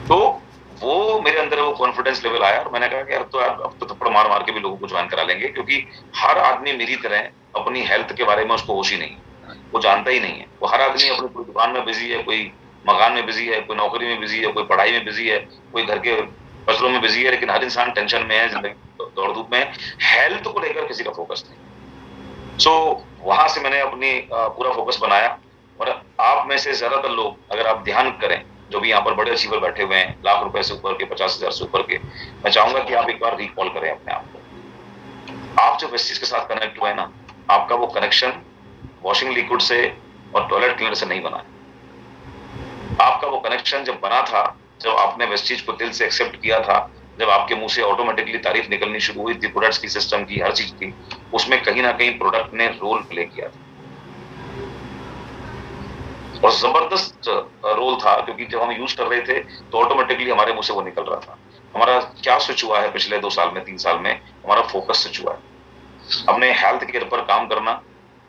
तो वो मेरे अंदर वो कॉन्फिडेंस लेवल आया और मैंने कहा कि यार तो यार अब तो थप्पड़ मार मार के भी लोगों को ज्वाइन करा लेंगे, क्योंकि हर आदमी मेरी तरह अपनी हेल्थ के बारे में उसको होश ही नहीं है, वो जानता ही नहीं है। वो हर आदमी अपनी कोई दुकान में बिजी है, कोई मकान में बिजी है, कोई नौकरी में बिजी है, कोई पढ़ाई में बिजी है, कोई घर के फसलों में बिजी है, लेकिन हर इंसान टेंशन में है, जिंदगी दौड़ धूप में। हेल्थ को लेकर किसी का फोकस नहीं। सो वहां से मैंने अपनी पूरा फोकस बनाया। और आप में से ज्यादातर लोग अगर आप ध्यान करें, जो भी यहाँ पर बड़े अचीवर बैठे हुए हैं, लाख रुपए से ऊपर के, 50,000 से ऊपर के, मैं चाहूंगा कि आप एक बार रिकॉल करें अपने आप को। आप जब इस चीज के साथ कनेक्ट हुए ना, आपका वो कनेक्शन वॉशिंग लिक्विड से और टॉयलेट क्लीनर से नहीं बना है। आपका वो कनेक्शन जब बना था, जब आपने वेस्टीज को दिल से एक्सेप्ट किया था, जब आपके मुंह से ऑटोमेटिकली तारीफ निकलनी शुरू हुई थी प्रोडक्ट्स की, सिस्टम की, हर चीज की, उसमें कहीं ना कहीं प्रोडक्ट ने रोल प्ले किया था और जबरदस्त रोल था, क्योंकि जब हम यूज कर रहे थे तो ऑटोमेटिकली हमारे मुंह से वो निकल रहा था। हमारा क्या स्विच हुआ है पिछले 2 साल में, 3 साल में? हमारा फोकस स्विच हुआ है। अपने हेल्थ के ऊपर काम करना,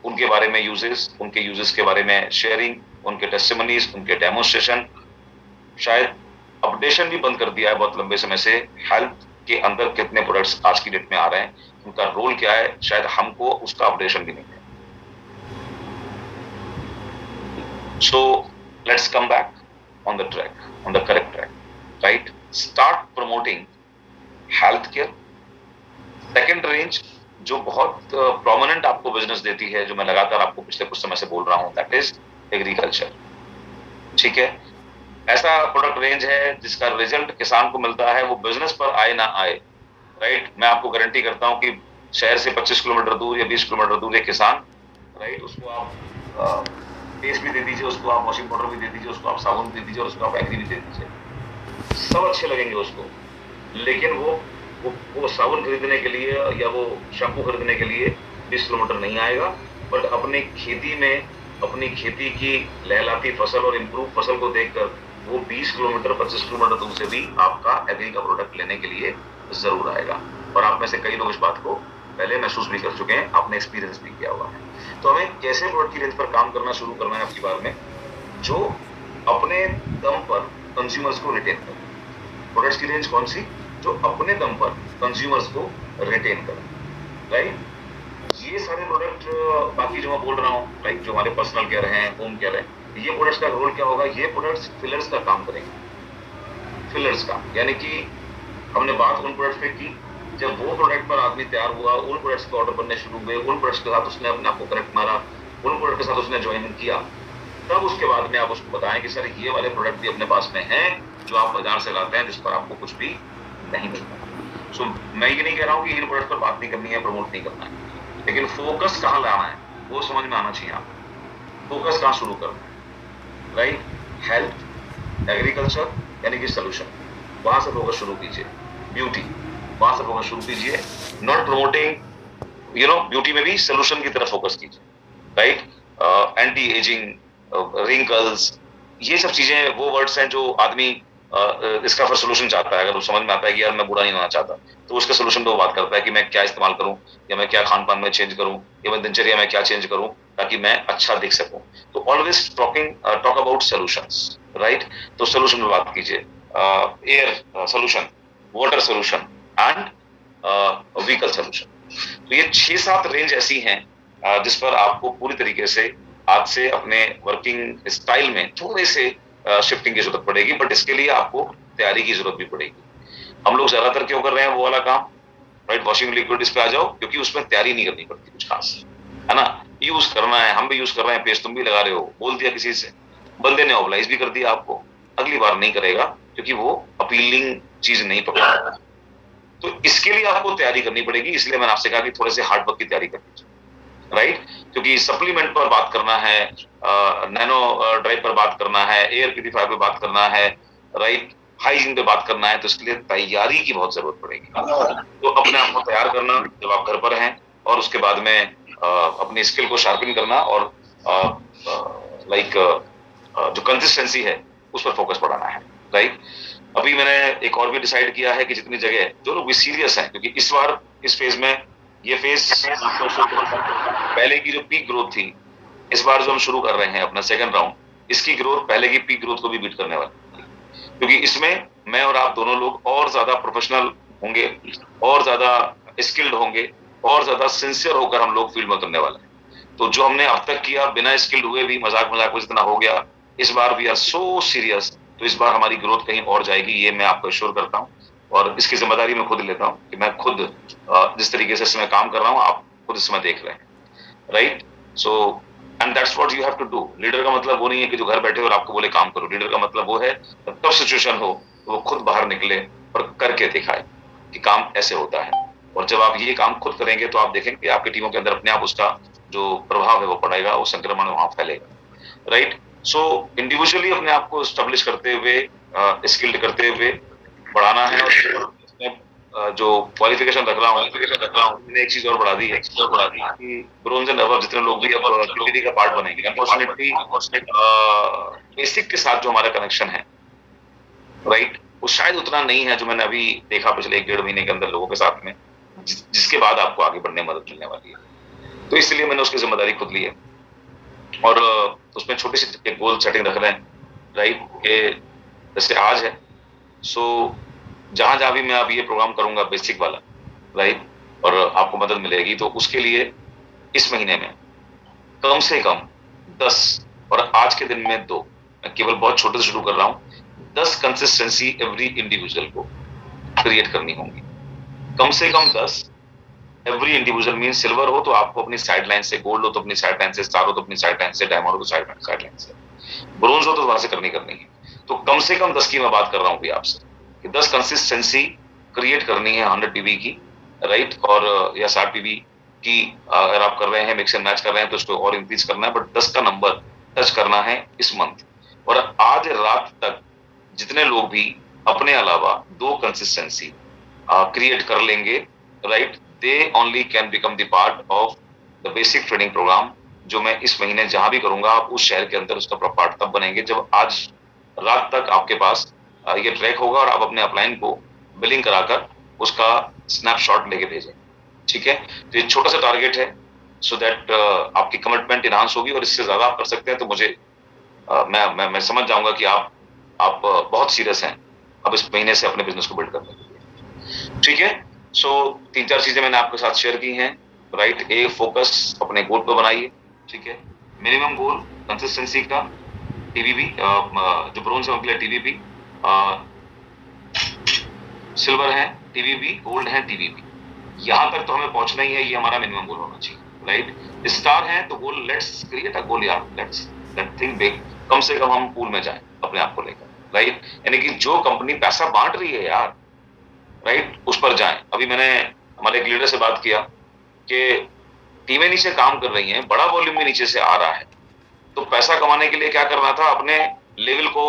उनके बारे में यूजेस, उनके यूजेस के बारे में शेयरिंग, उनके टेस्टिमनीज, उनके डेमोन्स्ट्रेशन, शायद अपडेशन भी बंद कर दिया है बहुत लंबे समय से। हेल्थ के अंदर कितने प्रोडक्ट्स आज की डेट में आ रहे हैं, उनका रोल क्या है, शायद हमको उसका अपडेशन भी नहीं है। So let's come back on the track, on the correct track, right? Start promoting healthcare. Second range जो बहुत prominent आपको बिजनेस देती है, जो मैं लगातार आपको पिछले कुछ समय से बोल रहा हूँ, that is एग्रीकल्चर। ठीक है, ऐसा प्रोडक्ट रेंज है जिसका रिजल्ट किसान को मिलता है, वो बिजनेस पर आए ना आए, राइट? मैं आपको गारंटी करता हूँ कि शहर से 25 किलोमीटर दूर या 20 किलोमीटर दूर एक किसान, राइट, उसको आप पेस्ट भी दे दीजिए, उसको आप वॉशिंग पाउडर भी दे दीजिए, उसको आप साबुन दे दीजिए और उसको आप एग्री भी दे दीजिए, सब अच्छे लगेंगे उसको। लेकिन वो साबुन खरीदने के लिए या वो शैम्पू खरीदने के लिए 20 किलोमीटर नहीं आएगा, बट अपनी खेती में, अपनी खेती की लहलाती फसल और इम्प्रूव फसल को देखकर वो 20 किलोमीटर 25 किलोमीटर दूर से भी आपका एग्री का प्रोडक्ट लेने के लिए जरूर आएगा। और आप में से कई लोग इस बात को पहले महसूस भी कर चुके हैं, आपने एक्सपीरियंस भी किया हुआ है। तो हमें कैसे प्रोडक्ट की रेंज पर काम करना शुरू करना है आपकी बार में, जो अपने दम पर कंज्यूमर्स को रिटेन करे। प्रोडक्ट्स की रेंज कौन सी? जो अपने दम पर कंज्यूमर्स को रिटेन करे, राइट? ये सारे प्रोडक्ट, बाकी जो मैं बोल रहा हूँ, लाइक जो हमारे पर्सनल केयर हैं, होम केयर है, ये प्रोडक्ट्स का रोल क्या होगा? ये प्रोडक्ट्स फिलर्स का काम करेंगे। फिलर्स का यानी कि हमने बात उन प्रोडक्ट पे की, जब वो प्रोडक्ट पर आदमी तैयार हुआ, उन प्रोडक्ट्स के ऑर्डर बनने शुरू हुए, उन प्रोडक्ट्स के साथ उसने अपने आप को कनेक्ट मारा, उन प्रोडक्ट के साथ उसने ज्वाइन किया, तब उसके बाद में आप उसको बताएं कि सर ये वाले प्रोडक्ट भी अपने पास में हैं जो आप बाजार से लाते हैं, जिस पर आपको कुछ भी नहीं मिलता। सो मैं ये नहीं कह रहा हूं कि इन प्रोडक्ट पर बात नहीं करनी है, प्रमोट नहीं करना है, लेकिन फोकस कहां लाना है वो समझ में आना चाहिए। आप फोकस कहां शुरू करना है, राइट? हेल्थ, एग्रीकल्चर यानी कि सोल्यूशन, वहां से फोकस शुरू कीजिए। ब्यूटी, वहां से फोकस शुरू कीजिए। नॉट प्रमोटिंग ब्यूटी में भी सोल्यूशन की तरफ फोकस कीजिए, राइट? एंटी एजिंग, रिंकल्स, ये सब चीजें वो वर्ड्स हैं जो आदमी इसका फिर सोल्यूशन चाहता है। अगर वो समझ में आता है कि यार मैं बुरा नहीं होना चाहता, तो उसके सोल्यूशन पे वो बात करता है कि मैं क्या इस्तेमाल करूं, या मैं क्या खान पान में चेंज करूं, या मैं दिनचर्या में क्या चेंज करूं ताकि मैं अच्छा दिख सकूं। तो always talk about solutions, right? तो सोल्यूशन पे बात कीजिए। Air solution, water solution and vehicle solution. तो ये 6-7 रेंज ऐसी हैं जिस पर आपको पूरी तरीके से आज से अपने वर्किंग स्टाइल में थोड़े से शिफ्टिंग की जरूरत पड़ेगी, बट इसके लिए आपको तैयारी की जरूरत भी पड़ेगी। हम लोग ज्यादातर क्यों कर रहे हैं वो वाला काम, राइट? वॉशिंग लिक्विड इस पे आ जाओ, क्योंकि उसमें तैयारी नहीं करनी पड़ती कुछ खास, है ना? यूज करना है, हम भी यूज कर रहे हैं, पेस्ट तुम भी लगा रहे हो, बोल दिया किसी से, बंदे ने ऑब्लाइज भी कर दिया आपको, अगली बार नहीं करेगा क्योंकि वो अपीलिंग चीज नहीं पकड़ा। तो इसके लिए आपको तैयारी करनी पड़ेगी, इसलिए मैंने आपसे कहा कि थोड़े से हार्ड वर्क की तैयारी करनी चाहिए, राइट? क्योंकि सप्लीमेंट पर बात करना है, नैनो ड्राइव पर बात करना है, एयर प्यूरिफायर पे बात करना है, राइट? हाइजीन पे बात करना है, तो इसके लिए तैयारी की बहुत जरूरत पड़ेगी। तो अपने आप को तैयार करना जब आप घर पर हैं, और उसके बाद में अपनी स्किल को शार्पन करना, और लाइक जो कंसिस्टेंसी है उस पर फोकस बढ़ाना है, राइट? अभी मैंने एक और भी डिसाइड किया है कि जितनी जगह जो लोग भी सीरियस हैं, क्योंकि इस बार इस फेज में, ये फेज पहले की जो पीक ग्रोथ थी, इस बार जो हम शुरू कर रहे हैं अपना सेकंड राउंड, इसकी ग्रोथ पहले की पीक ग्रोथ को भी बीट करने वाली है, क्योंकि इसमें मैं और आप दोनों लोग और ज्यादा प्रोफेशनल होंगे, और ज्यादा स्किल्ड होंगे, और ज्यादा सिंसियर होकर हम लोग फील्ड में उतरने वाले हैं। तो जो हमने अब तक किया बिना स्किल्ड हुए भी, मजाक मजाक में जितना हो गया, इस बार वी आर सो सीरियस। तो इस बार हमारी ग्रोथ कहीं और जाएगी, ये मैं आपको एश्योर करता हूँ, और इसकी जिम्मेदारी मैं खुद लेता हूँ कि मैं खुद जिस तरीके से इसमें काम कर रहा हूँ, आप खुद इसमें देख रहे हैं, right? So and that's what you have to do. Leader का मतलब वो नहीं है कि जो घर बैठे और आपको बोले काम करो। लीडर का मतलब वो है टफ सिचुएशन हो तो वो खुद बाहर निकले और करके दिखाए कि काम ऐसे होता है। और जब आप ये काम खुद करेंगे तो आप देखेंगे कि आपकी टीमों के अंदर अपने आप उसका जो प्रभाव है वो पड़ेगा, वो संक्रमण वहां फैलेगा, राइट? सो इंडिविजुअली अपने आप को स्टेब्लिश करते हुए, स्किल्ड करते हुए बढ़ाना है। और जो क्वालिफिकेशन रख रहा हूँ, मैंने एक चीज और बढ़ा दी है कि ब्रोंज एंड अबव जितने लोग भी अब कैटेगरी का पार्ट बनेंगे, अनफॉर्चुनेटली बेसिक के साथ जो हमारा कनेक्शन है, राइट, वो शायद उतना नहीं है जो मैंने अभी देखा पिछले 1-1.5 महीने के अंदर लोगों के साथ में, जिसके बाद आपको आगे बढ़ने में मदद मिलने वाली है। तो इसलिए मैंने उसकी जिम्मेदारी खुद ली है, और उसमें छोटी सी एक गोल सेटिंग रख रहे हैं, राइट? कि जैसे आज है, सो जहां जहां भी मैं अब ये प्रोग्राम करूंगा बेसिक वाला, राइट, और आपको मदद मिलेगी, तो उसके लिए इस महीने में कम से कम 10, और आज के दिन में 2, मैं केवल बहुत छोटे से शुरू कर रहा हूं, 10 कंसिस्टेंसी एवरी इंडिविजुअल को क्रिएट करनी होंगी। कम से कम 10। एवरी इंडिविजुअल मीन सिल्वर हो तो आपको अपनी साइड लाइन से, गोल्ड हो तो अपनी साइड लाइन से, स्टार हो तो अपनी साइड लाइन से, डायमंड हो तो साइड लाइन से, ब्रोंज हो तो वहां से करनी है। तो कम से कम 10 की मैं बात कर रहा हूं भी आपसे, कि 10 कंसिस्टेंसी क्रिएट करनी है 100 पीबी की, राइट? और या 60 पीबी की अगर आप कर रहे हैं, मिक्स एंड मैच कर रहे हैं, तो उसको और इंक्रीज करना है, बट 10 का नंबर टच करना है इस मंथ। और आज रात तक जितने लोग भी अपने अलावा 2 कंसिस्टेंसी क्रिएट कर लेंगे, right, they only can become the part of the basic training program, जो मैं इस महीने जहां भी करूंगा, आप उस शहर के अंदर उसका पार्ट तब बनेंगे जब आज रात तक आपके पास ये ट्रैक होगा, और आप अपने अपलाइन को बिलिंग कराकर उसका स्नैपशॉट लेके भेजें, ठीक है? तो ये छोटा सा टारगेट है, सो दैट आपकी कमिटमेंट इनहांस होगी, और इससे ज्यादा आप कर सकते हैं तो मुझे मैं समझ जाऊंगा कि आप बहुत सीरियस हैं अब इस महीने से अपने बिजनेस को बिल्ड करने के लिए, ठीक है? सो 3-4 चीजें मैंने आपके साथ शेयर की हैं, राइट? ए, फोकस अपने गोल पर बनाइए, ठीक है? मिनिमम गोल कंसिस्टेंसी का, टीवीपी जो ब्रोंज है उनके लिए टीवीपी, सिल्वर है, टीवीबी, गोल्ड है, टीवीबी, यहां तक तो हमें पहुंचना ही है, ये हमारा मिनिमम गोल होना चाहिए, राइट। स्टार है तो गोल, लेट्स क्रिएट अ गोल यार, लेट्स थिंक बिग, कम से कम हम पूल में जाएं अपने आप को लेकर, राइट। यानी कि जो कंपनी पैसा बांट रही है यार, राइट, उस पर जाएं। अभी मैंने हमारे एक लीडर से बात किया कि टीमें नीचे काम कर रही हैं, बड़ा वॉल्यूम भी नीचे से आ रहा है, तो पैसा कमाने के लिए क्या करना था, अपने लेवल को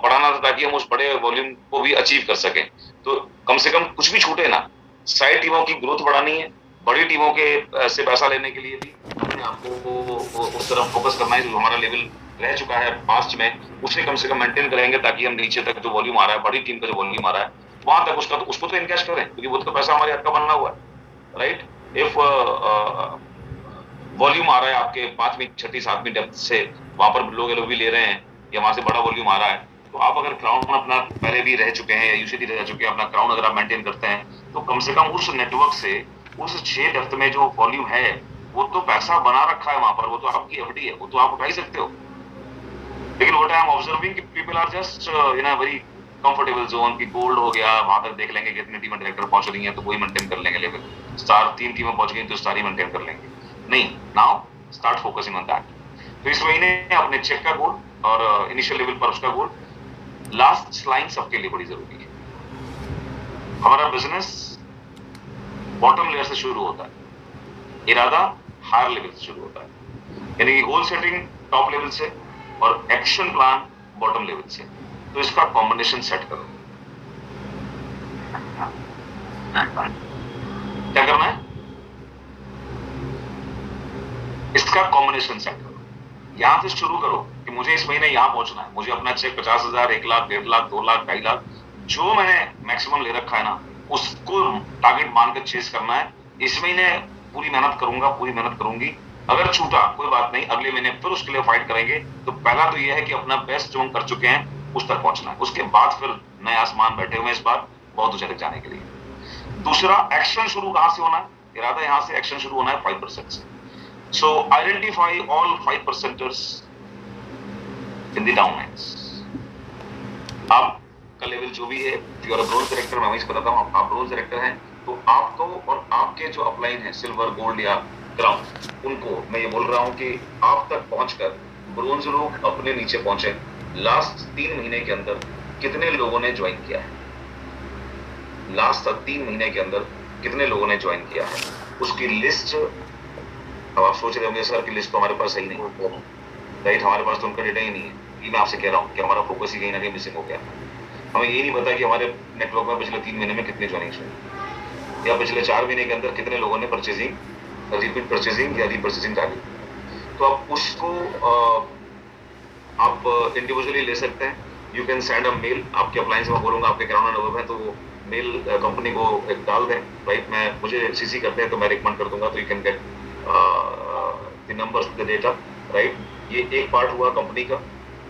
बढ़ाना था ताकि हम उस बड़े वॉल्यूम को भी अचीव कर सकें। तो कम से कम कुछ भी छूटे ना, साइड टीमों की ग्रोथ बढ़ानी है, बड़ी टीमों के से पैसा लेने के लिए भी अपने आप को उस तरफ फोकस करना है। जो हमारा लेवल रह चुका है पास्ट में, उसे कम से कम मेंटेन करेंगे ताकि हम नीचे तक जो वॉल्यूम आ रहा है, बड़ी टीम का जो वॉल्यूम आ रहा है, वहां तक उसको तो इनकैश करें, क्योंकि वो तो पैसा हमारे हक का बनना हुआ है, राइट। इफ वॉल्यूम आ रहा है आपके 5वीं 6ठी 7वीं डेप्थ से, वहां पर लोग एलओवी ले रहे हैं या वहां से बड़ा वॉल्यूम आ रहा है, तो आप अगर क्राउन अपना पहले भी रह चुके हैं या यूसीडी रह चुके हैं, अपना क्राउन अगर आप मेंटेन करते हैं, तो कम से कम उस नेटवर्क से उस 6 डेप्थ में जो वॉल्यूम है, वो तो पैसा बना रखा है वहां पर, वो तो आपकी एफडी है, वो तो आप उठा ही सकते हो। लेकिन व्हाट आई एम ऑब्जर्विंग कि people are just in a very comfortable zone, की गोल्ड हो गया, वहां तक देख लेंगे कितनी टीम डायरेक्टर पहुंच रही है तो वही मेंटेन कर लेंगे लेवल, स्टार 3 टीमें पहुंच गई तो स्टार ही मेंटेन कर लेंगे। नहीं, now start focusing on that. तो इस महीने अपने चेक का गोल और इनिशियल लेवल पर उसका गोल, लास्ट लाइन सबके लिए बड़ी जरूरी है। हमारा बिजनेस बॉटम लेयर से शुरू होता है, इरादा हायर लेवल से शुरू होता है, यानी कि गोल सेटिंग टॉप लेवल से और एक्शन प्लान बॉटम लेवल से। तो इसका कॉम्बिनेशन सेट करो। क्या करना है, इसका कॉम्बिनेशन सेट करो। यहां से शुरू करो कि मुझे इस महीने यहां पहुंचना है, मुझे अपना चेक 50,000, 1 लाख, 1.5 लाख, 2 लाख, 2.5 लाख, जो मैंने मैक्सिमम ले रखा है ना, उसको टारगेट मानकर चेस करना है। इस महीने पूरी मेहनत करूंगा, पूरी मेहनत करूंगी, अगर छूटा कोई बात नहीं, अगले महीने फिर उसके लिए फाइट करेंगे। तो पहला तो यह है कि अपना बेस्ट जो हम कर चुके हैं उस तक पहुंचना है, उसके बाद फिर नए आसमान बैठे हुए इस बार बहुत ऊंचे तक जाने के लिए। दूसरा, एक्शन शुरू कहां से होना है, इरादा यहां से एक्शन शुरू होना है 5% से। So identify all 5%ers in the downlines. आपका लेवल जो भी है, you are a bronze director, मैं वही बताता हूँ, आप ब्रोंज डायरेक्टर हैं, तो आपको और आपके जो अपलाइन है सिल्वर, गोल्ड या क्राउन, उनको मैं ये बोल रहा हूँ कि आप तक पहुंचकर ब्रोंज लोग अपने नीचे पहुंचे। लास्ट 3 महीने के अंदर कितने लोगों ने ज्वाइन किया है, लास्ट 3 महीने के अंदर कितने लोगों ने ज्वाइन किया है, उसकी लिस्ट। अब आप सोच रहे होंगे सर की लिस्ट तो हमारे पास सही नहीं, राइट, हमारे पास तो उनका डेटा ही नहीं है। ये मैं आपसे कह रहा हूँ कि हमारा फोकस ही कहीं ना कहीं मिसिंग हो गया। हमें ये नहीं पता कि हमारे नेटवर्क में पिछले 3 महीने में कितनी ज्वाइनिंग हुई, या पिछले 4 महीने के अंदर कितने लोगों ने परचेजिंग, रिपीट परचेजिंग या रीपरचेजिंग डाली। तो आप उसको आप इंडिविजुअली ले सकते हैं। You can send a mail, आपके अप्लायंस में बोलूंगा, आपके कराना नंबर है तो मेल कंपनी को एक डाल दें, राइट, मैं मुझे सीसी करते हैं तो मैं रिकमेंड कर दूंगा, तो you can get the numbers, the data, right. ये एक पार्ट हुआ कंपनी का,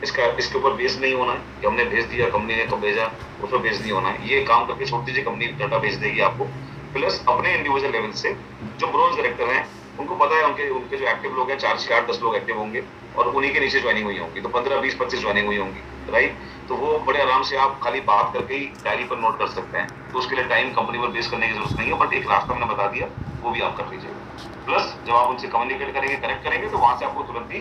इसके ऊपर बेस नहीं होना है कि हमने भेज दिया, कंपनी ने तो भेजा, उस पर बेस नहीं होना है। ये काम करके छोड़ दीजिए, कंपनी डाटा भेज देगी आपको। प्लस अपने इंडिविजुअल लेवल से जो ब्रोंज डायरेक्टर हैं, उनको पता है उनके जो एक्टिव लोग हैं 4 से 8 10 लोग एक्टिव होंगे और उन्हीं के नीचे ज्वाइनिंग हुई होंगी, तो 15 20 25 ज्वाइनिंग हुई होंगी, राइट। तो वो बड़े आराम से आप खाली बात करके ही डायरी पर नोट कर सकते हैं, तो उसके लिए टाइम कंपनी पर बेस करने की जरूरत नहीं है, बट एक रास्ता मैंने बता दिया, वो भी आप कर लीजिए। प्लस जब आप उनसे कम्युनिकेट करेंगे, कनेक्ट करेंगे, तो वहां से आपको तुरंत ही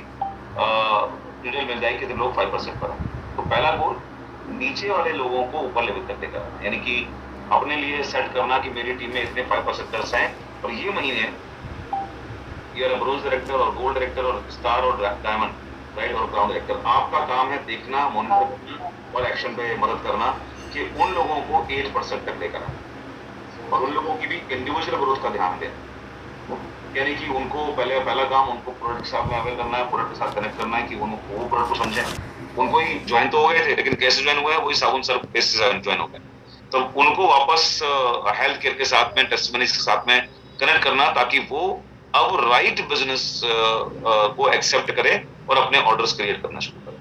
डिटेल मिल जाएगी कितने लोग 5% पर है। तो पहला गोल नीचे वाले लोगों को ऊपर लेवल तक लेकर, यानी कि अपने लिए सेट करना कि मेरी टीम में इतने 5%ers हैं और ये महीने यू आर ब्रोंज डायरेक्टर और गोल्ड डायरेक्टर और स्टार और डायमंड, राइट, और क्राउन डायरेक्टर। आपका काम है देखना, मॉनिटर करना और एक्शन पे मदद करना कि उन लोगों को 8% तक लेकर आए और उन लोगों की भी इंडिविजुअल ग्रोथ का ध्यान दें, यानी कि उनको पहला काम उनको प्रोडक्ट के साथ में अवेल करना है, प्रोडक्ट के साथ कनेक्ट करना है कि उनको वो प्रोडक्ट को समझें। उनको ही ज्वाइन तो हो गए थे, लेकिन कैसे ज्वाइन हुआ है, वही साबुन सर्फ बेस से ज्वाइन हो गए, तो उनको वापस हेल्थ केयर के साथ में, टेस्टिमनीज के साथ में कनेक्ट करना, ताकि वो अब राइट बिजनेस को एक्सेप्ट करे और अपने ऑर्डर्स क्रिएट करना शुरू करे,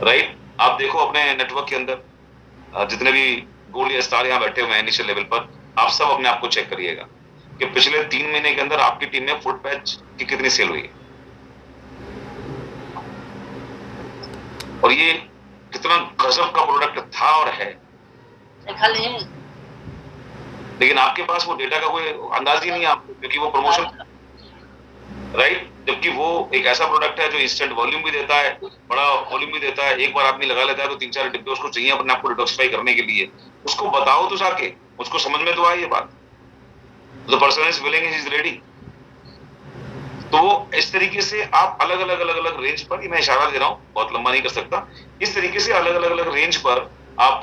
राइट। आप देखो अपने नेटवर्क के अंदर जितने भी गोल्ड या स्टार यहाँ बैठे हुए हैं इनिशियल लेवल पर, आप सब अपने आप को चेक करिएगा कि पिछले 3 महीने के अंदर आपकी टीम में फुट पैच की कितनी सेल हुई है और ये कितना गजब का प्रोडक्ट था और है। लेकिन आपके पास वो डेटा का कोई अंदाज ही नहीं है आपको, क्योंकि वो प्रमोशन, राइट, जबकि वो एक ऐसा प्रोडक्ट है जो इंस्टेंट वॉल्यूम भी देता है, बड़ा वॉल्यूम भी देता है, एक बार आदमी लगा लेता है तो 3-4 डिब्बे उसको चाहिए अपने आप को डिटॉक्सिफाई करने के लिए। उसको बताओ तो जाके, उसको समझ में तो आए ये बात, the person is willing, is ready. तो इस तरीके से आप अलग अलग रेंज पर, मैं इशारा दे रहा हूं, बहुत लंबा नहीं कर सकता, इस तरीके से अलग अलग रेंज पर आप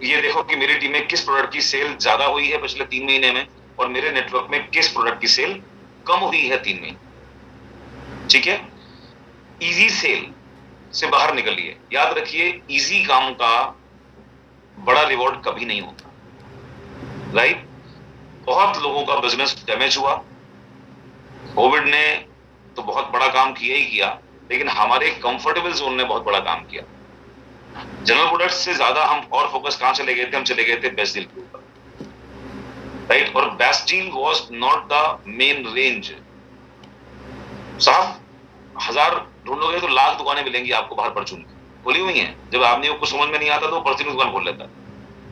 ये देखो कि मेरी टीम में किस प्रोडक्ट की सेल ज्यादा हुई है पिछले 3 महीने में, और मेरे नेटवर्क में किस प्रोडक्ट की सेल कम हुई है 3 महीने। ठीक है, इजी सेल से बाहर निकलिए। याद रखिए, इजी काम का बड़ा रिवॉर्ड कभी नहीं होता, राइट। बहुत लोगों का बिजनेस डैमेज हुआ, कोविड ने तो बहुत बड़ा काम किया ही किया, लेकिन हमारे कंफर्टेबल जोन ने बहुत बड़ा काम किया। जनरल प्रोडक्ट्स से ज्यादा हम और फोकस कहां चले गए थे, हम चले गए थे बेस्ट डील के ऊपर, राइट। और best deal was not the main range. साहब 1000 ढूंढोगे तो लाख दुकानें मिलेंगी आपको बाहर परचून की, खुली हुई हैं। जब आदमी को कुछ समझ में नहीं आता तो परचून की दुकान खोल लेता है,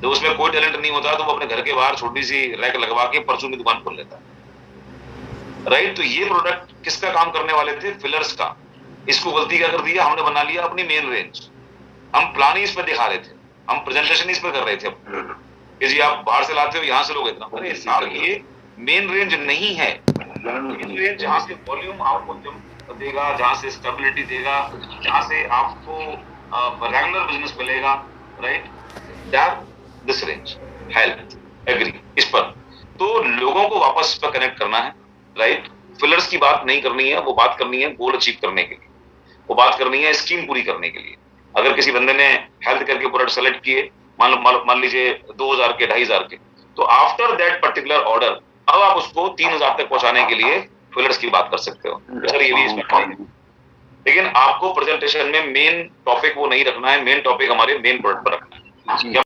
जब उसमें कोई टैलेंट नहीं होता तो वो अपने घर के बाहर छोटी सी रैक लगवा के परचून की दुकान खोल लेता है, राइट। तो ये प्रोडक्ट किसका काम करने वाले थे? फिलर्स का। इसको गलती क्या कर दिया हमने, बना लिया अपनी मेन रेंज। हम प्लान ही इस पर दिखा रहे थे, हम प्रेजेंटेशन इस पर कर रहे थे कि जी आप बाहर से लाते हो, यहां से लोग इतना। अरे साहब, ये मेन रेंज नहीं है। मेन रेंज जहां से वॉल्यूम आपको देगा, जहां से स्टेबिलिटी देगा, जहां से आपको रेगुलर बिजनेस मिलेगा, right, that this range help agree इस पर। तो लोगों को वापस इस पर कनेक्ट करना है, राइट। फिलर्स की बात नहीं करनी है, वो बात करनी है गोल अचीव करने के लिए, वो बात करनी है स्कीम पूरी करने के लिए। अगर किसी बंदे ने हेल्थ केयर के प्रोडक्ट सेलेक्ट किए, मान लीजिए 2000 के, 2500 के, तो आफ्टर दैट पर्टिकुलर ऑर्डर अब आप उसको 3000 तक पहुंचाने के लिए फिलर्स की बात कर सकते हो। सर ये भी इसमें है, लेकिन आपको प्रेजेंटेशन में मेन टॉपिक वो नहीं रखना है, मेन टॉपिक हमारे मेन प्रोडक्ट पर रखना है।